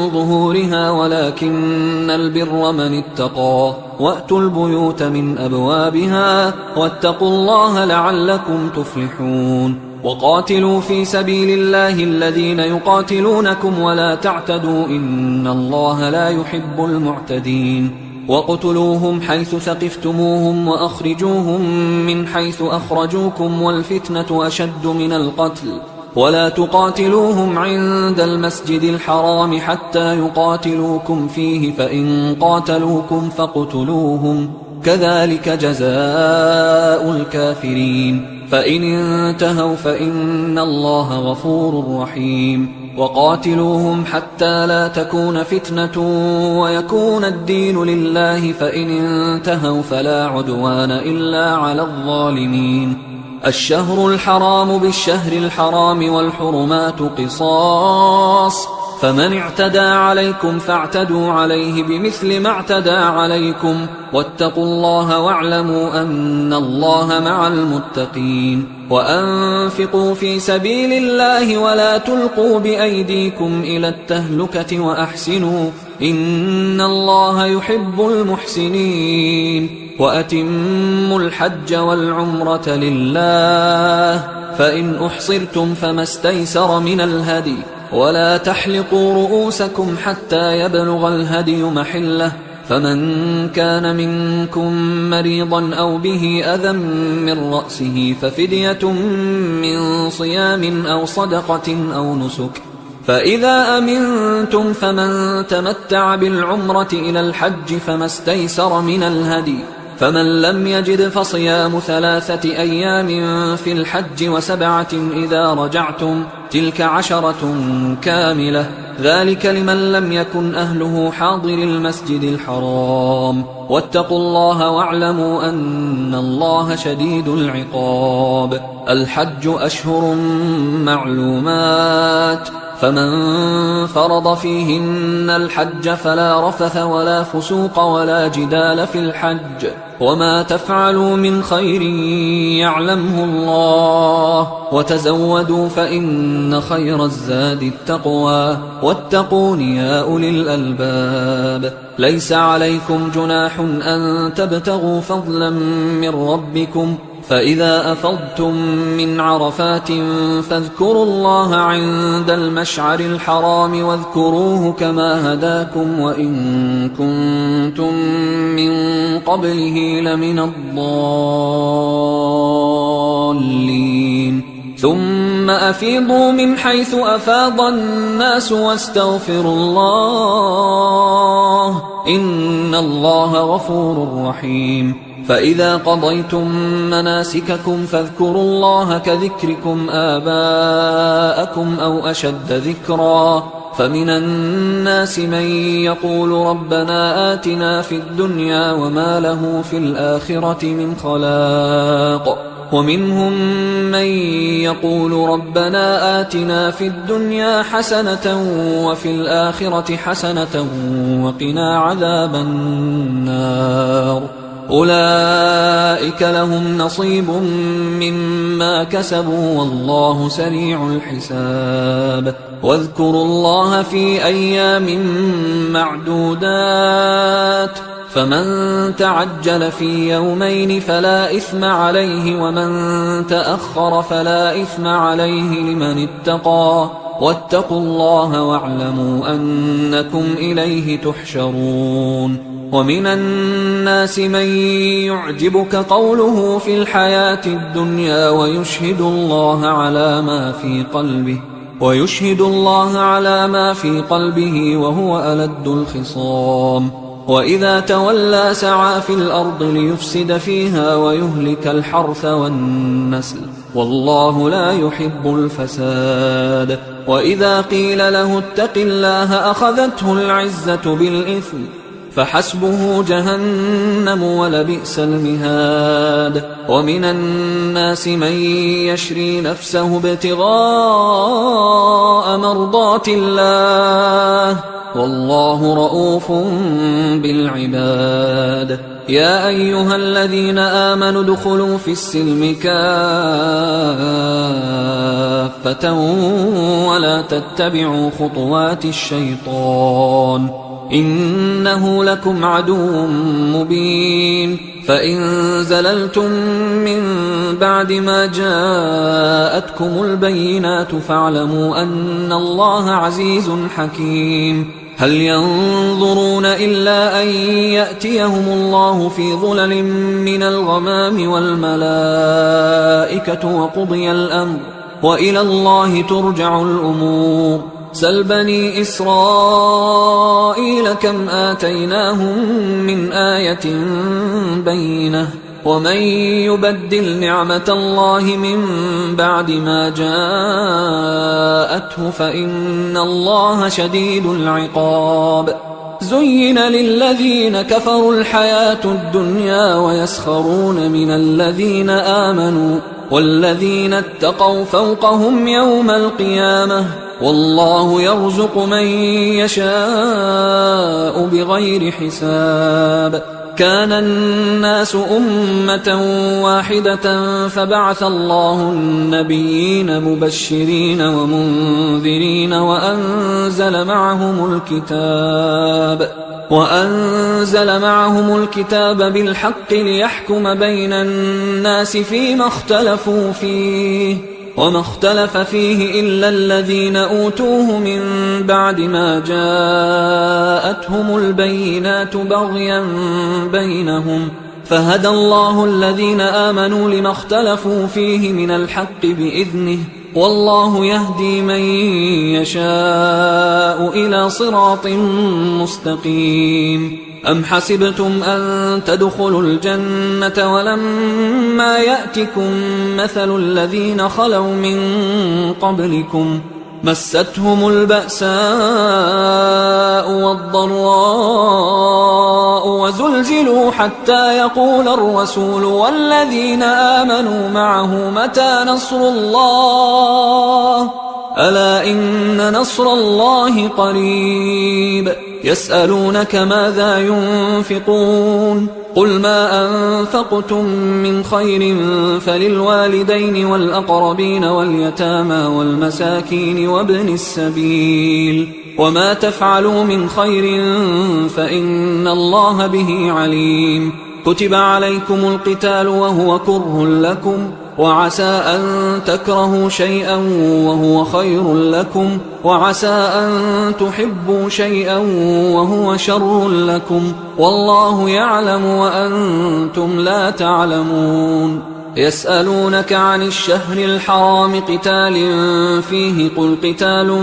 ظهورها ولكن البر من اتقى، وأتوا البيوت من أبوابها واتقوا الله لعلكم تفلحون. وقاتلوا في سبيل الله الذين يقاتلونكم ولا تعتدوا إن الله لا يحب المعتدين. وقتلوهم حيث ثقفتموهم وأخرجوهم من حيث أخرجوكم والفتنة أشد من القتل، ولا تقاتلوهم عند المسجد الحرام حتى يقاتلوكم فيه، فإن قاتلوكم فاقتلوهم، كذلك جزاء الكافرين، فإن انتهوا فإن الله غفور رحيم. وقاتلوهم حتى لا تكون فتنة ويكون الدين لله، فإن انتهوا فلا عدوان إلا على الظالمين. الشهر الحرام بالشهر الحرام والحرمات قصاص، فمن اعتدى عليكم فاعتدوا عليه بمثل ما اعتدى عليكم، واتقوا الله واعلموا أن الله مع المتقين. وأنفقوا في سبيل الله ولا تلقوا بأيديكم إلى التهلكة وأحسنوا إن الله يحب المحسنين. وأتموا الحج والعمرة لله، فإن أحصرتم فما استيسر من الهدي، ولا تحلقوا رؤوسكم حتى يبلغ الهدي محله، فمن كان منكم مريضا أو به أذى من رأسه ففدية من صيام أو صدقة أو نسك، فإذا أمنتم فمن تمتع بالعمرة إلى الحج فما استيسر من الهدي، فمن لم يجد فصيام 3 أيام في الحج و7 إذا رجعتم، تلك 10 كاملة، ذلك لمن لم يكن أهله حاضر المسجد الحرام. واتقوا الله واعلموا أن الله شديد العقاب. الحج أشهر معلومات، فمن فرض فيهن الحج فلا رفث ولا فسوق ولا جدال في الحج وما تفعلوا من خير يعلمه الله وتزودوا فإن خير الزاد التقوى واتقون يا أولي الألباب ليس عليكم جناح أن تبتغوا فضلا من ربكم فإذا أفضتم من عرفات فاذكروا الله عند المشعر الحرام واذكروه كما هداكم وإن كنتم من قبله لمن الضالين ثم أفيضوا من حيث أفاض الناس واستغفروا الله إن الله غفور رحيم فإذا قضيتم مناسككم فاذكروا الله كذكركم آباءكم أو أشد ذكرا فمن الناس من يقول ربنا آتنا في الدنيا وما له في الآخرة من خلاق ومنهم من يقول ربنا آتنا في الدنيا حسنة وفي الآخرة حسنة وقنا عذاب النار أولئك لهم نصيب مما كسبوا والله سريع الحساب واذكروا الله في أيام معدودات فمن تعجل في يومين فلا إثم عليه ومن تأخر فلا إثم عليه لمن اتقى واتقوا الله واعلموا أنكم إليه تحشرون ومن الناس من يعجبك قوله في الحياة الدنيا ويشهد الله على ما في قلبه وهو ألد الخصام وإذا تولى سعى في الأرض ليفسد فيها ويهلك الحرث والنسل والله لا يحب الفساد وإذا قيل له اتق الله أخذته العزة بالإثم فحسبه جهنم ولبئس المهاد ومن الناس من يشري نفسه ابتغاء مرضات الله والله رؤوف بالعباد يا أيها الذين آمنوا ادخلوا في السلم كافة ولا تتبعوا خطوات الشيطان إنه لكم عدو مبين فإن زللتم من بعد ما جاءتكم البينات فاعلموا أن الله عزيز حكيم هل ينظرون إلا أن يأتيهم الله في ظلل من الغمام والملائكة وقضي الأمر وإلى الله ترجع الأمور سل بني إسرائيل كم آتيناهم من آية بينة ومن يبدل نعمة الله من بعد ما جاءته فإن الله شديد العقاب زين للذين كفروا الحياة الدنيا ويسخرون من الذين آمنوا والذين اتقوا فوقهم يوم القيامة والله يرزق من يشاء بغير حساب كان الناس أمة واحدة فبعث الله النبيين مبشرين ومنذرين وأنزل معهم الكتاب بالحق ليحكم بين الناس فيما اختلفوا فيه وما اختلف فيه إلا الذين أوتوه من بعد ما جاءتهم البينات بغيا بينهم فهدى الله الذين آمنوا لما اختلفوا فيه من الحق بإذنه والله يهدي من يشاء إلى صراط مستقيم أم حسبتم أن تدخلوا الجنة ولما يأتكم مثل الذين خلوا من قبلكم مستهم البأساء والضراء وزلزلوا حتى يقول الرسول والذين آمنوا معه متى نصر الله ألا إن نصر الله قريب يسألونك ماذا ينفقون قل ما أنفقتم من خير فللوالدين والأقربين واليتامى والمساكين وابن السبيل وما تفعلوا من خير فإن الله به عليم كتب عليكم القتال وهو كره لكم وعسى أن تكرهوا شيئا وهو خير لكم وعسى أن تحبوا شيئا وهو شر لكم والله يعلم وأنتم لا تعلمون يسألونك عن الشهر الحرام قتال فيه قل قتال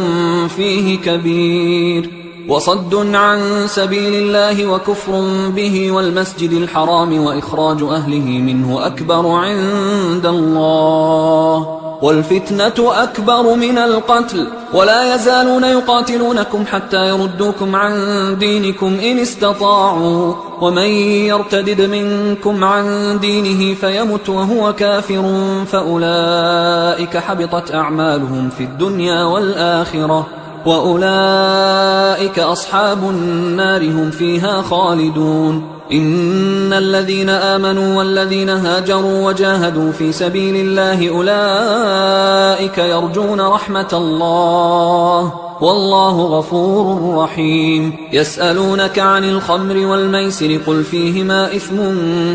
فيه كبير وصد عن سبيل الله وكفر به والمسجد الحرام وإخراج أهله منه أكبر عند الله والفتنة أكبر من القتل ولا يزالون يقاتلونكم حتى يردوكم عن دينكم إن استطاعوا ومن يرتدد منكم عن دينه فيمت وهو كافر فأولئك حبطت أعمالهم في الدنيا والآخرة وأولئك أصحاب النار هم فيها خالدون إن الذين آمنوا والذين هاجروا وجاهدوا في سبيل الله أولئك يرجون رحمة الله والله غفور رحيم يسألونك عن الخمر والميسر قل فيهما إثم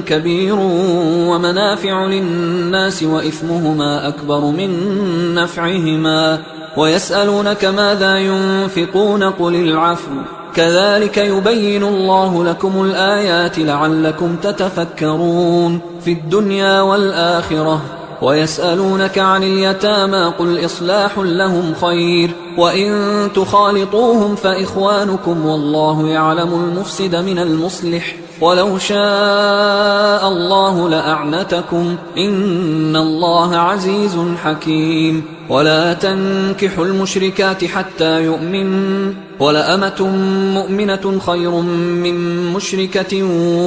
كبير ومنافع للناس وإثمهما أكبر من نفعهما ويسألونك ماذا ينفقون قل العفو كذلك يبين الله لكم الآيات لعلكم تتفكرون في الدنيا والآخرة ويسألونك عن اليتامى قل إصلاح لهم خير وإن تخالطوهم فإخوانكم والله يعلم المفسد من المصلح ولو شاء الله لأعنتكم إن الله عزيز حكيم ولا تنكحوا المشركات حتى يؤمنوا ولأمة مؤمنة خير من مشركة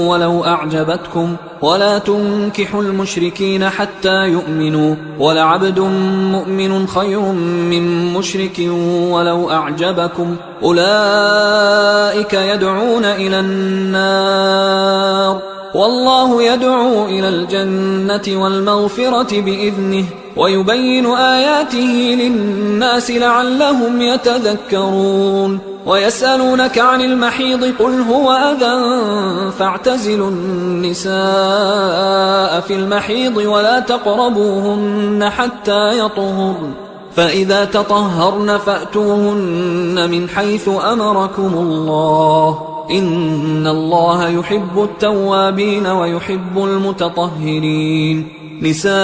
ولو أعجبتكم ولا تنكحوا المشركين حتى يؤمنوا ولعبد مؤمن خير من مشرك ولو أعجبكم أولئك يدعون إلى النار والله يدعو إلى الجنة والمغفرة بإذنه ويبين آياته للناس لعلهم يتذكرون ويسألونك عن المحيض قل هو أذى فاعتزلوا النساء في المحيض ولا تقربوهن حتى يطهرن فإذا تطهرن فأتوهن من حيث أمركم الله إن الله يحب التوابين ويحب المتطهرين نساؤكم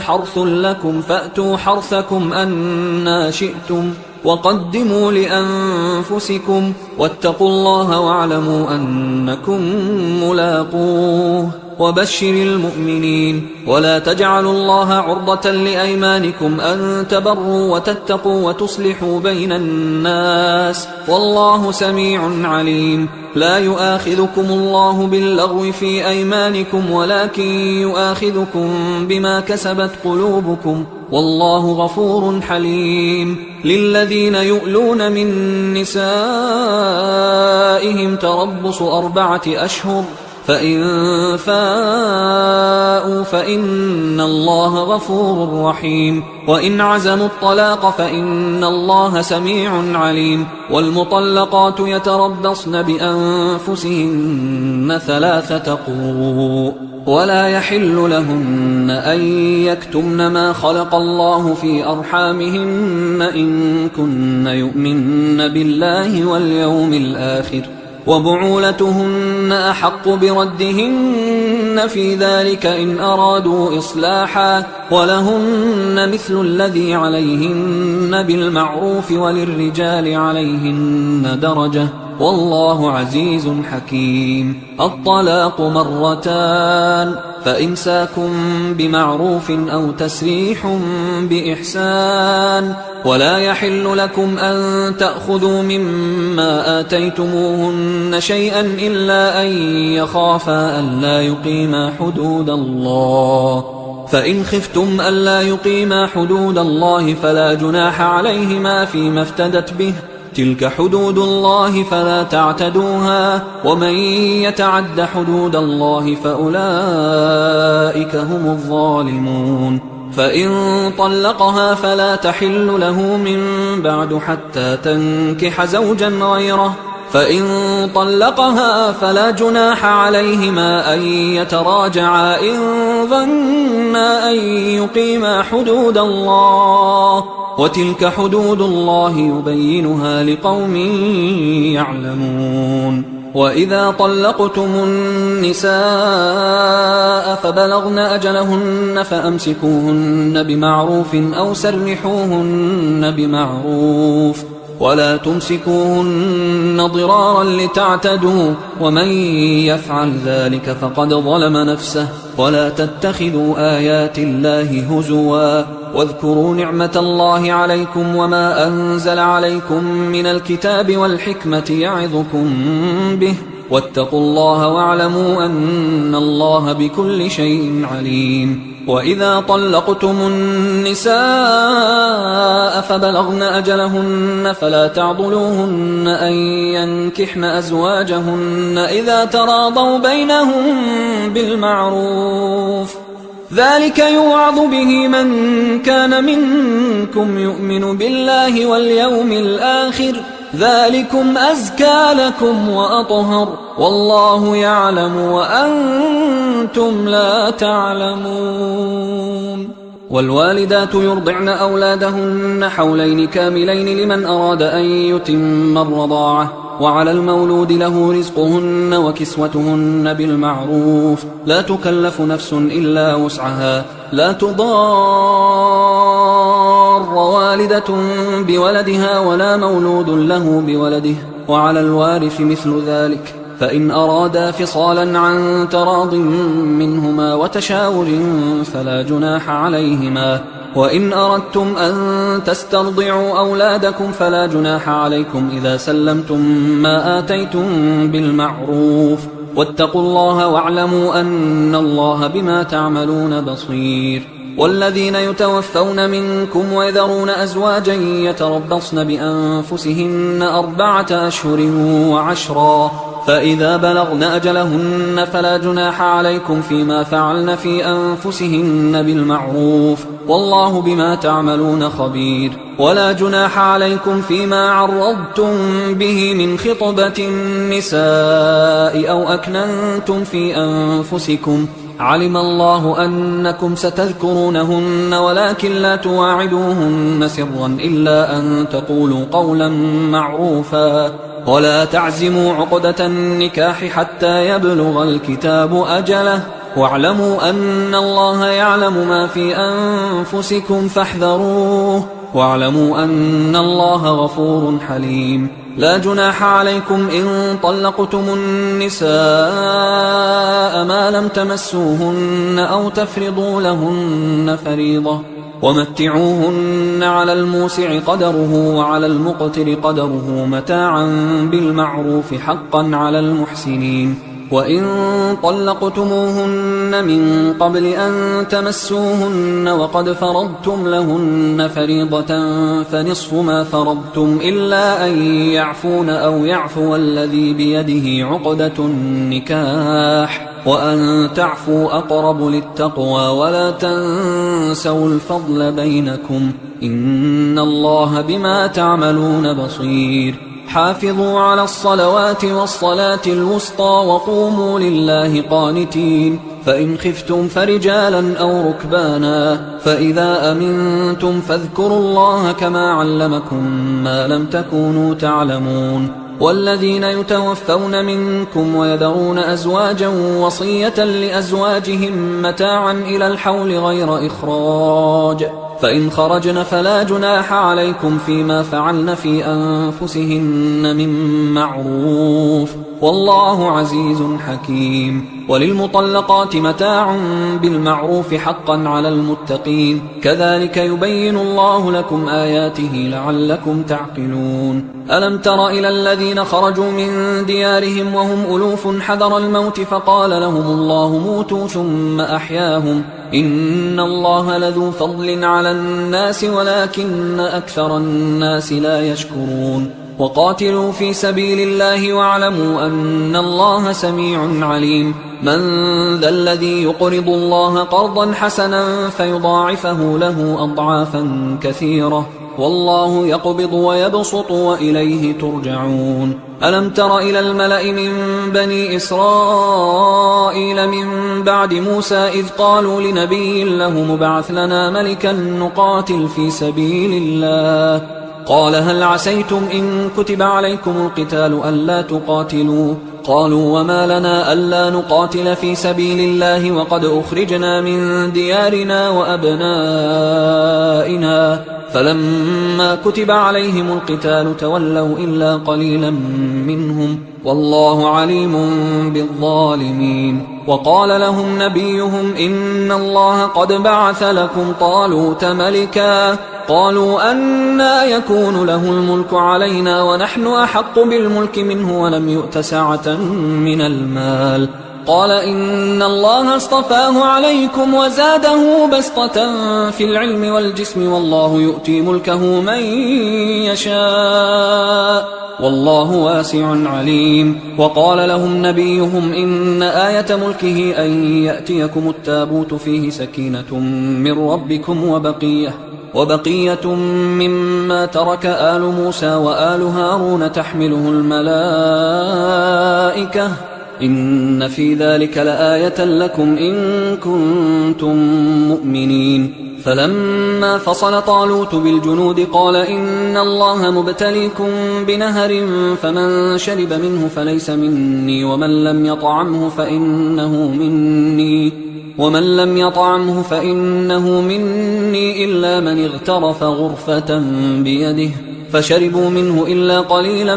حرث لكم فأتوا حرثكم أنى شئتم وقدموا لأنفسكم واتقوا الله واعلموا أنكم ملاقوه وبشر المؤمنين ولا تجعلوا الله عرضة لأيمانكم أن تبروا وتتقوا وتصلحوا بين الناس والله سميع عليم لا يؤاخذكم الله باللغو في أيمانكم ولكن يؤاخذكم بما كسبت قلوبكم والله غفور حليم للذين يؤلون من نسائهم تربص 4 أشهر فإن فاءوا فإن الله غفور رحيم وإن عزموا الطلاق فإن الله سميع عليم والمطلقات يتربصن بأنفسهن 3 قروء ولا يحل لهن أن يكتمن ما خلق الله في أرحامهن إن كن يؤمن بالله واليوم الآخر وبعولتهن أحق بردهن في ذلك إن أرادوا إصلاحا ولهن مثل الذي عليهن بالمعروف وللرجال عليهن درجة والله عزيز حكيم الطلاق 2 فإمساك بمعروف أو تسريح بإحسان ولا يحل لكم أن تأخذوا مما آتيتموهن شيئا إلا أن يخافا ألا يقيما حدود الله فإن خفتم ألا يقيما حدود الله فلا جناح عليهما فيما افتدت به، تلك حدود الله فلا تعتدوها، ومن يتعد حدود الله فأولئك هم الظالمون. فإن طلقها فلا تحل له من بعد حتى تنكح زوجا غيره، فإن طلقها فلا جناح عليهما أن يتراجعا إن ظنا أن يقيما حدود الله، وتلك حدود الله يبينها لقوم يعلمون. وإذا طلقتم النساء فبلغن أجلهن فأمسكوهن بمعروف أو سرحوهن بمعروف، ولا تمسكوهن ضرارا لتعتدوا، ومن يفعل ذلك فقد ظلم نفسه. ولا تتخذوا آيات الله هزوا، واذكروا نعمة الله عليكم وما أنزل عليكم من الكتاب والحكمة يعظكم به، واتقوا الله واعلموا أن الله بكل شيء عليم. وإذا طلقتم النساء فبلغن أجلهن فلا تعضلوهن أن ينكحن أزواجهن إذا تراضوا بينهم بالمعروف، ذلك يوعظ به من كان منكم يؤمن بالله واليوم الآخر، ذلكم أزكى لكم وأطهر، والله يعلم وأنتم لا تعلمون. والوالدات يرضعن أولادهن حولين كاملين لمن أراد أن يتم الرضاعة، وعلى المولود له رزقهن وكسوتهن بالمعروف، لا تكلف نفس إلا وسعها، لا تضار والدة بولدها ولا مولود له بولده، وعلى الوارث مثل ذلك، فإن أرادا فصالا عن تراض منهما وتشاور فلا جناح عليهما. وإن أردتم أن تسترضعوا أولادكم فلا جناح عليكم إذا سلمتم ما آتيتم بالمعروف، واتقوا الله واعلموا أن الله بما تعملون بصير. والذين يتوفون منكم ويذرون أزواجا يتربصن بأنفسهن 4 أشهر وعشرا، فإذا بلغن أجلهن فلا جناح عليكم فيما فعلن في أنفسهن بالمعروف، والله بما تعملون خبير. ولا جناح عليكم فيما عرضتم به من خطبة النساء أو أكننتم في أنفسكم، علم الله أنكم ستذكرونهن ولكن لا تواعدوهن سرا إلا أن تقولوا قولا معروفا، ولا تعزموا عقدة النكاح حتى يبلغ الكتاب أجله، واعلموا أن الله يعلم ما في أنفسكم فاحذروه، واعلموا أن الله غفور حليم. لا جناح عليكم إن طلقتم النساء ما لم تمسوهن أو تفرضوا لهن فريضة، ومتعوهن على الموسع قدره وعلى المقتر قدره متاعا بالمعروف حقا على المحسنين. وإن طلقتموهن من قبل أن تمسوهن وقد فرضتم لهن فريضة فنصف ما فرضتم إلا أن يعفون أو يعفو الذي بيده عقدة النكاح، وأن تعفوا أقرب للتقوى، ولا تنسوا الفضل بينكم، إن الله بما تعملون بصير. حافظوا على الصلوات والصلاة الوسطى وقوموا لله قانتين، فإن خفتم فرجالا أو ركبانا، فإذا أمنتم فاذكروا الله كما علمكم ما لم تكونوا تعلمون. والذين يتوفون منكم ويذرون أزواجا وصية لأزواجهم متاعا إلى الحول غير إخراج، فإن خرجن فلا جناح عليكم فيما فعلن في أنفسهن من معروف، والله عزيز حكيم. وللمطلقات متاع بالمعروف حقا على المتقين، كذلك يبين الله لكم آياته لعلكم تعقلون. ألم تر إلى الذين خرجوا من ديارهم وهم ألوف حذر الموت فقال لهم الله موتوا ثم أحياهم، إن الله لذو فضل على الناس ولكن أكثر الناس لا يشكرون وقاتلوا في سبيل الله واعلموا أن الله سميع عليم من ذا الذي يقرض الله قرضا حسنا فيضاعفه له أضعافا كثيرة والله يقبض ويبسط وإليه ترجعون ألم تر إلى الملأ من بني إسرائيل من بعد موسى إذ قالوا لنبي له مبعث لنا ملكا نقاتل في سبيل الله قال هل عسيتم إن كتب عليكم القتال ألا تقاتلوا قالوا وما لنا ألا نقاتل في سبيل الله وقد أخرجنا من ديارنا وأبنائنا فلما كتب عليهم القتال تولوا إلا قليلا منهم والله عليم بالظالمين وقال لهم نبيهم إن الله قد بعث لكم طالوت ملكا قالوا أنى يكون له الملك علينا ونحن أحق بالملك منه ولم يؤت سعة من المال قال إن الله اصطفاه عليكم وزاده بسطة في العلم والجسم والله يؤتي ملكه من يشاء والله واسع عليم وقال لهم نبيهم إن آية ملكه أن يأتيكم التابوت فيه سكينة من ربكم وبقية مما ترك آل موسى وآل هارون تحمله الملائكة إن في ذلك لآية لكم إن كنتم مؤمنين فلما فصل طالوت بالجنود قال إن الله مبتليكم بنهر فمن شرب منه فليس مني ومن لم يطعمه فإنه مني إلا من اغترف غرفة بيده فشربوا منه إلا قليلا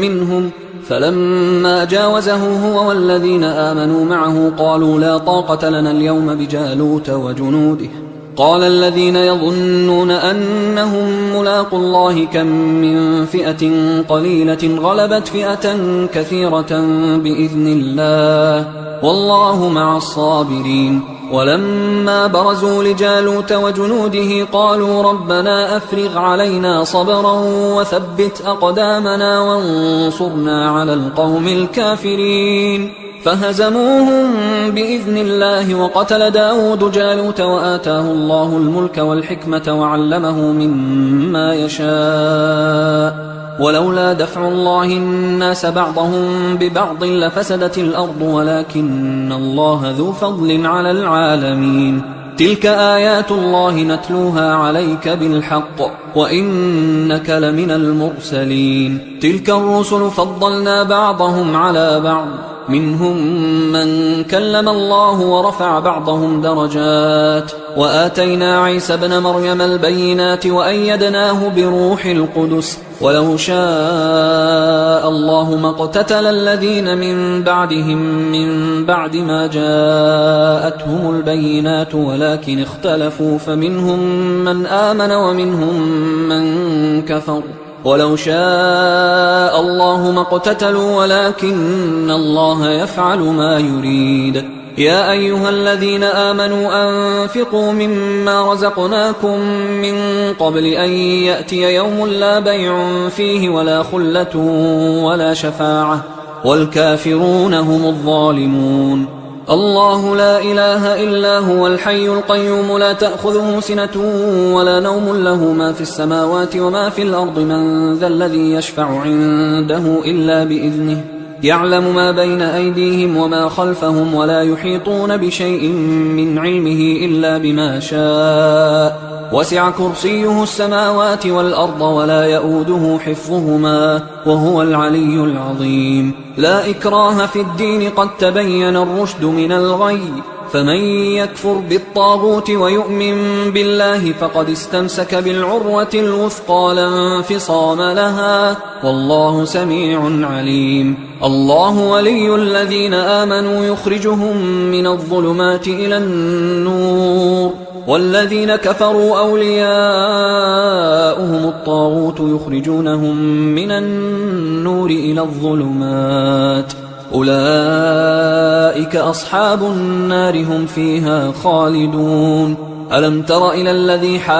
منهم فلما جاوزه هو والذين آمنوا معه قالوا لا طاقة لنا اليوم بجالوت وجنوده قال الذين يظنون أنهم ملاقوا الله كم من فئة قليلة غلبت فئة كثيرة بإذن الله والله مع الصابرين ولما برزوا لجالوت وجنوده قالوا ربنا أفرغ علينا صبرا وثبت أقدامنا وانصرنا على القوم الكافرين فهزموهم بإذن الله وقتل داود جالوت وآتاه الله الملك والحكمة وعلمه مما يشاء ولولا دفع الله الناس بعضهم ببعض لفسدت الأرض ولكن الله ذو فضل على العالمين تلك آيات الله نتلوها عليك بالحق وإنك لمن المرسلين تلك الرسل فضلنا بعضهم على بعض منهم من كلم الله ورفع بعضهم درجات وآتينا عيسى ابن مريم البينات وأيدناه بروح القدس ولو شاء الله ما اقتتل الذين من بعدهم من بعد ما جاءتهم البينات ولكن اختلفوا فمنهم من آمن ومنهم من كفر ولو شاء الله ما اقتتلوا ولكن الله يفعل ما يريد يا أيها الذين آمنوا أنفقوا مما رزقناكم من قبل أن يأتي يوم لا بيع فيه ولا خلة ولا شفاعة والكافرون هم الظالمون الله لا إله إلا هو الحي القيوم لا تأخذه سنة ولا نوم له ما في السماوات وما في الأرض من ذا الذي يشفع عنده إلا بإذنه يعلم ما بين أيديهم وما خلفهم ولا يحيطون بشيء من علمه إلا بما شاء وسع كرسيه السماوات والأرض ولا يؤوده حفظهما وهو العلي العظيم لا إكراه في الدين قد تبين الرشد من الغي فمن يكفر بالطاغوت ويؤمن بالله فقد استمسك بالعروة الوثقى لا انفصام لها والله سميع عليم الله ولي الذين آمنوا يخرجهم من الظلمات إلى النور والذين كفروا أولياؤهم الطاغوت يخرجونهم من النور إلى الظلمات أولئك أصحاب النار هم فيها خالدون. ألم تر إلى الذي حاج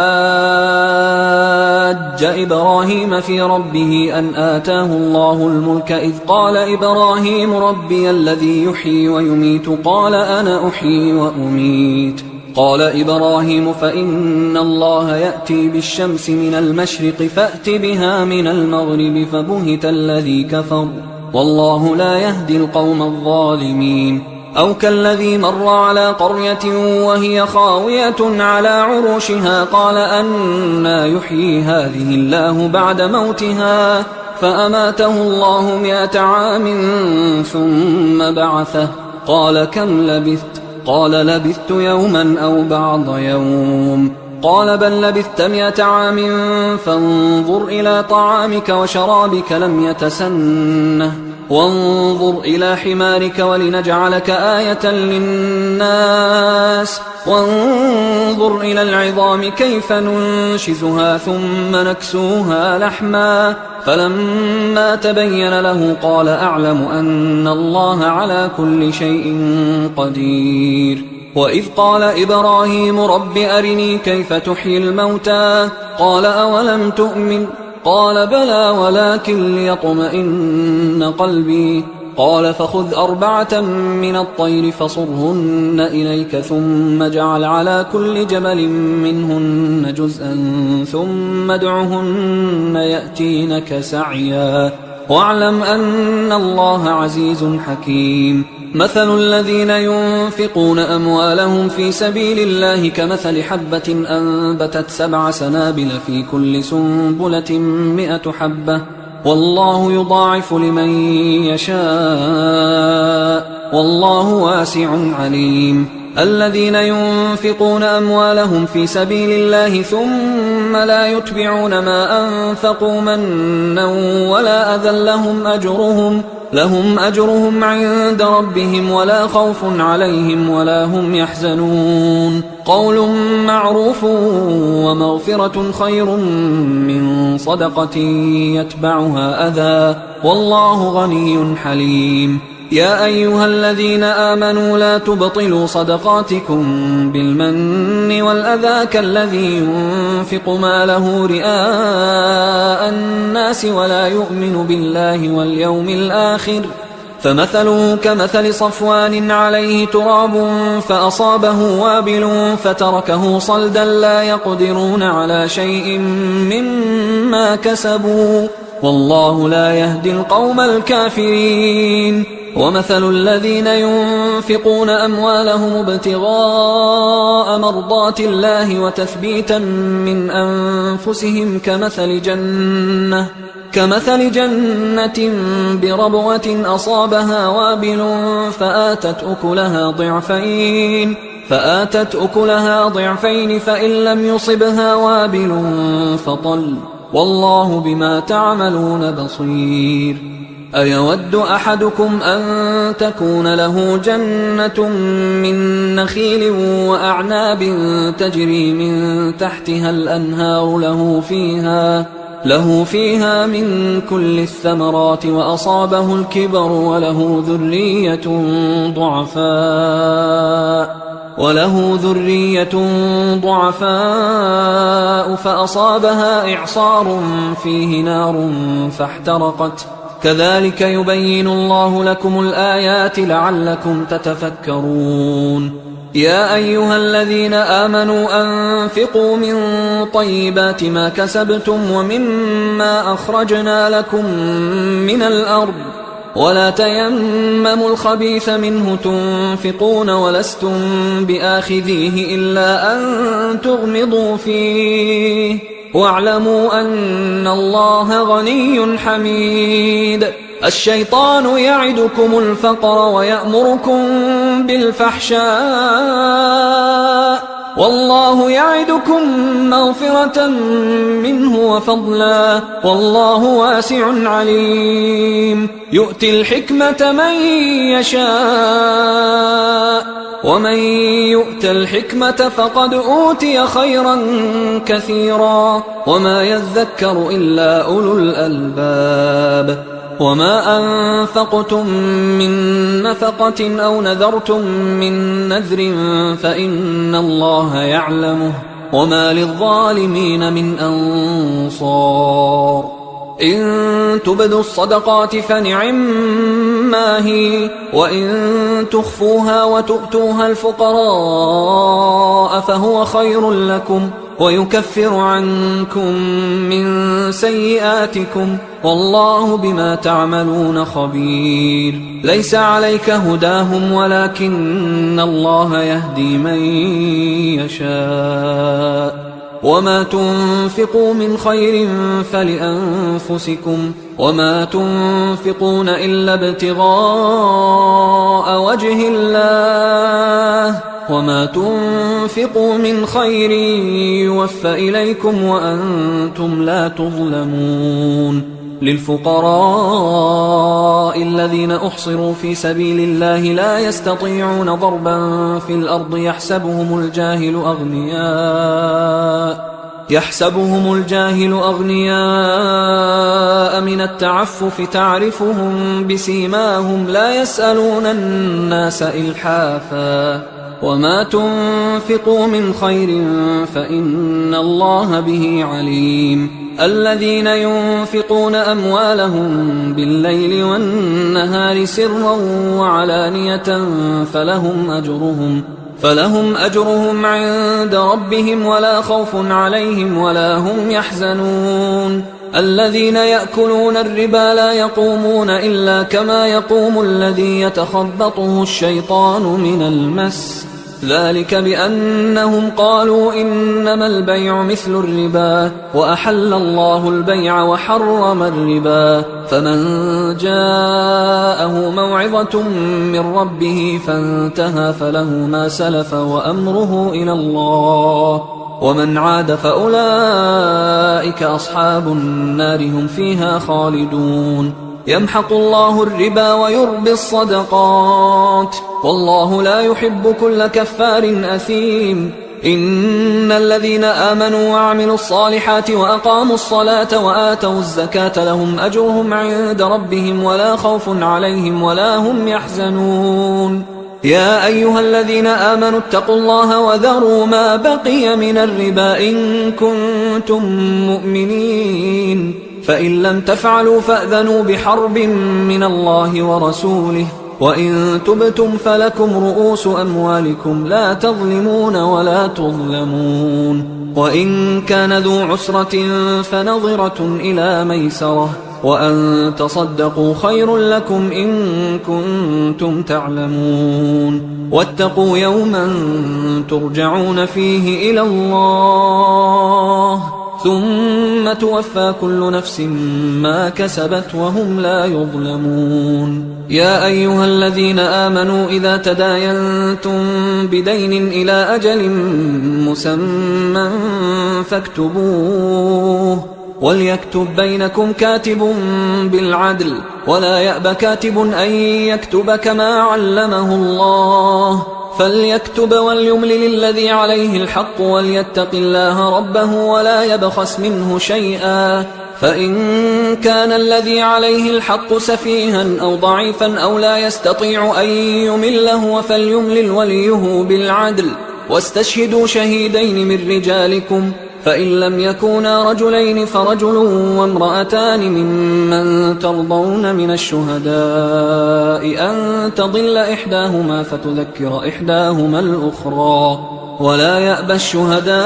إبراهيم في ربه أن آتاه الله الملك إذ قال إبراهيم ربي الذي يحيي ويميت قال أنا أحيي وأميت. قال إبراهيم فإن الله يأتي بالشمس من المشرق فأت بها من المغرب فبهت الذي كفر والله لا يهدي القوم الظالمين. أو كالذي مر على قرية وهي خاوية على عروشها قال أنى يحيي هذه الله بعد موتها فأماته الله 100 عام ثم بعثه قال كم لبثت؟ قال لبثت يوما أو بعض يوم. قال بل لبثت 100 عام فانظر إلى طعامك وشرابك لم يتسنه وانظر إلى حمارك ولنجعلك آية للناس وانظر إلى العظام كيف ننشزها ثم نكسوها لحما فلما تبين له قال أعلم أن الله على كل شيء قدير. وإذ قال إبراهيم رب أرني كيف تحيي الموتى قال أولم تؤمن قال بلى ولكن ليطمئن قلبي قال فخذ 4 من الطير فصرهن إليك ثم اجعل على كل جبل منهن جزءا ثم ادعهن يأتينك سعيا واعلم أن الله عزيز حكيم. مثل الذين ينفقون أموالهم في سبيل الله كمثل حبة أنبتت 7 سنابل في كل سنبلة 100 حبة والله يضاعف لمن يشاء والله واسع عليم. الذين ينفقون أموالهم في سبيل الله ثم لا يتبعون ما أنفقوا منا ولا أذى لهم أجرهم عند ربهم ولا خوف عليهم ولا هم يحزنون. قول معروف ومغفرة خير من صدقة يتبعها أذى والله غني حليم. يا أيها الذين آمنوا لا تبطلوا صدقاتكم بالمن والأذى كالذي ينفق ماله رئاء الناس ولا يؤمن بالله واليوم الآخر فمثله كمثل صفوان عليه تراب فأصابه وابل فتركه صلدا لا يقدرون على شيء مما كسبوا والله لا يهدي القوم الكافرين. ومثل الذين ينفقون أموالهم ابتغاء مرضات الله وتثبيتا من أنفسهم كمثل جنة بربوة أصابها وابل فآتت أكلها ضعفين فإن لم يصبها وابل فطل والله بما تعملون بصير. أيود أحدكم أن تكون له جنة من نخيل وأعناب تجري من تحتها الأنهار له فيها من كل الثمرات وأصابه الكبر وله ذرية ضعفاء فأصابها إعصار فيه نار فاحترقت كذلك يبين الله لكم الآيات لعلكم تتفكرون. يا أيها الذين آمنوا أنفقوا من طيبات ما كسبتم ومما أخرجنا لكم من الأرض ولا تيمموا الخبيث منه تنفقون ولستم بآخذيه إلا أن تغمضوا فيه واعلموا أن الله غني حميد. الشيطان يعدكم الفقر ويأمركم بالفحشاء والله يعدكم مغفرة منه وفضلا والله واسع عليم. يؤتي الحكمة من يشاء ومن يؤت الحكمة فقد أوتي خيرا كثيرا وما يذكر إلا أولو الألباب. وما أنفقتم من نفقة أو نذرتم من نذر فإن الله يعلمه وما للظالمين من أنصار إن تبدوا الصدقات فنعما هي وإن تخفوها وتؤتوها الفقراء فهو خير لكم ويكفر عنكم من سيئاتكم والله بما تعملون خبير ليس عليك هداهم ولكن الله يهدي من يشاء وما تنفقوا من خير فلأنفسكم وما تنفقون إلا ابتغاء وجه الله وما تنفقوا من خير يوفى إليكم وأنتم لا تظلمون للفقراء الذين أحصروا في سبيل الله لا يستطيعون ضربا في الأرض يحسبهم الجاهل أغنياء من التعفف تعرفهم بسيماهم لا يسألون الناس إلحافا وما تنفقوا من خير فإن الله به عليم الذين ينفقون أموالهم بالليل والنهار سرا وعلانية فلهم أجرهم عند ربهم ولا خوف عليهم ولا هم يحزنون الذين يأكلون الربا لا يقومون إلا كما يقوم الذي يتخبطه الشيطان من المس ذلك بأنهم قالوا إنما البيع مثل الربا وأحل الله البيع وحرم الربا فمن جاءه موعظة من ربه فانتهى فله ما سلف وأمره إلى الله ومن عاد فأولئك أصحاب النار هم فيها خالدون يمحق الله الربا ويربي الصدقات والله لا يحب كل كفار أثيم إن الذين آمنوا وعملوا الصالحات وأقاموا الصلاة وآتوا الزكاة لهم أجرهم عند ربهم ولا خوف عليهم ولا هم يحزنون يا أيها الذين آمنوا اتقوا الله وذروا ما بقي من الربا إن كنتم مؤمنين فإن لم تفعلوا فأذنوا بحرب من الله ورسوله وإن تبتم فلكم رؤوس أموالكم لا تظلمون ولا تظلمون وإن كان ذو عسرة فنظرة إلى ميسرة وأن تصدقوا خير لكم إن كنتم تعلمون واتقوا يوما ترجعون فيه إلى الله ثم توفى كل نفس ما كسبت وهم لا يظلمون يا أيها الذين آمنوا إذا تداينتم بدين إلى أجل مسمى فاكتبوه وليكتب بينكم كاتب بالعدل ولا يأب كاتب أن يكتب كما علمه الله فليكتب وليملل الذي عليه الحق وليتق الله ربه ولا يبخس منه شيئا فإن كان الذي عليه الحق سفيها أو ضعيفا أو لا يستطيع أن يمله فليملل وليه بالعدل واستشهدوا شهيدين من رجالكم فإن لم يكونا رجلين فرجل وامرأتان ممن ترضون من الشهداء أن تضل إحداهما فتذكر إحداهما الأخرى ولا يأبى الشهداء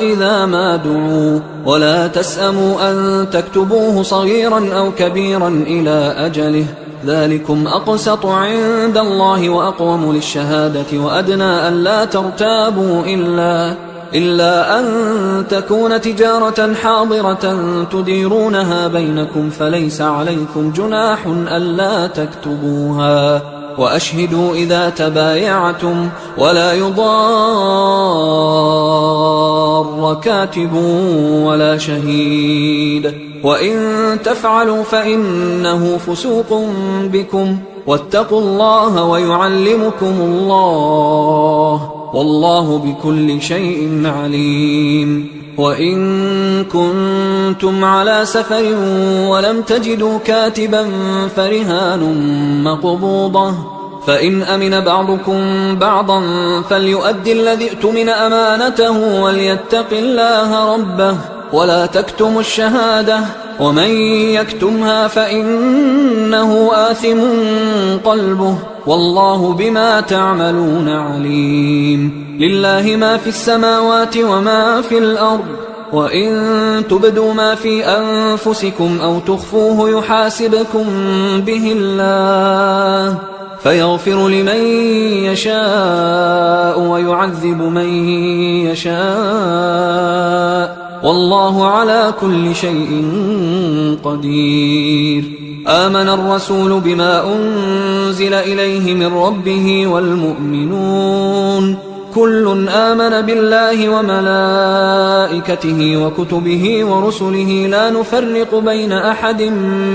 إذا ما دعوا ولا تسأموا أن تكتبوه صغيرا أو كبيرا إلى أجله ذلكم أقسط عند الله وأقوم للشهادة وأدنى أن لا ترتابوا إلا أن تكون تجارة حاضرة تديرونها بينكم فليس عليكم جناح ألا تكتبوها وأشهدوا إذا تبايعتم ولا يضار كاتب ولا شهيد وإن تفعلوا فإنه فسوق بكم واتقوا الله ويعلمكم الله والله بكل شيء عليم وإن كنتم على سفر ولم تجدوا كاتبا فرهان مقبوضة، فإن أمن بعضكم بعضا فليؤدي الذي اؤتمن أمانته وليتق الله ربه ولا تكتموا الشهادة، ومن يكتمها فإنه آثم قلبه والله بما تعملون عليم. لله ما في السماوات وما في الأرض، وإن تبدوا ما في أنفسكم أو تخفوه يحاسبكم به الله فيغفر لمن يشاء ويعذب من يشاء والله على كل شيء قدير. آمن الرسول بما أنزل إليه من ربه والمؤمنون كل آمن بالله وملائكته وكتبه ورسله لا نفرق بين أحد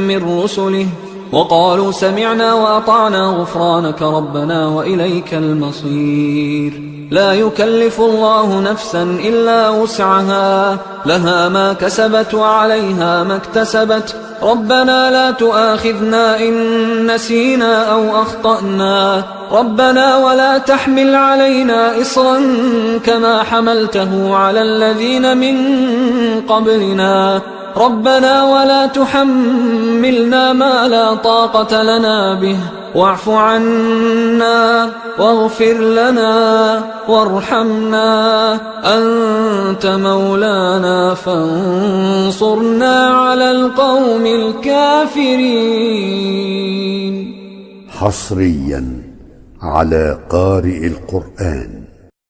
من رسله وقالوا سمعنا وأطعنا غفرانك ربنا وإليك المصير. لا يكلف الله نفسا إلا وسعها، لها ما كسبت وعليها ما اكتسبت. ربنا لا تؤاخذنا إن نسينا أو أخطأنا، ربنا ولا تحمل علينا إصرا كما حملته على الذين من قبلنا، ربنا ولا تحملنا ما لا طاقة لنا به واعف عنا واغفر لنا وارحمنا أنت مولانا فانصرنا على القوم الكافرين. حصريا على قارئ القرآن.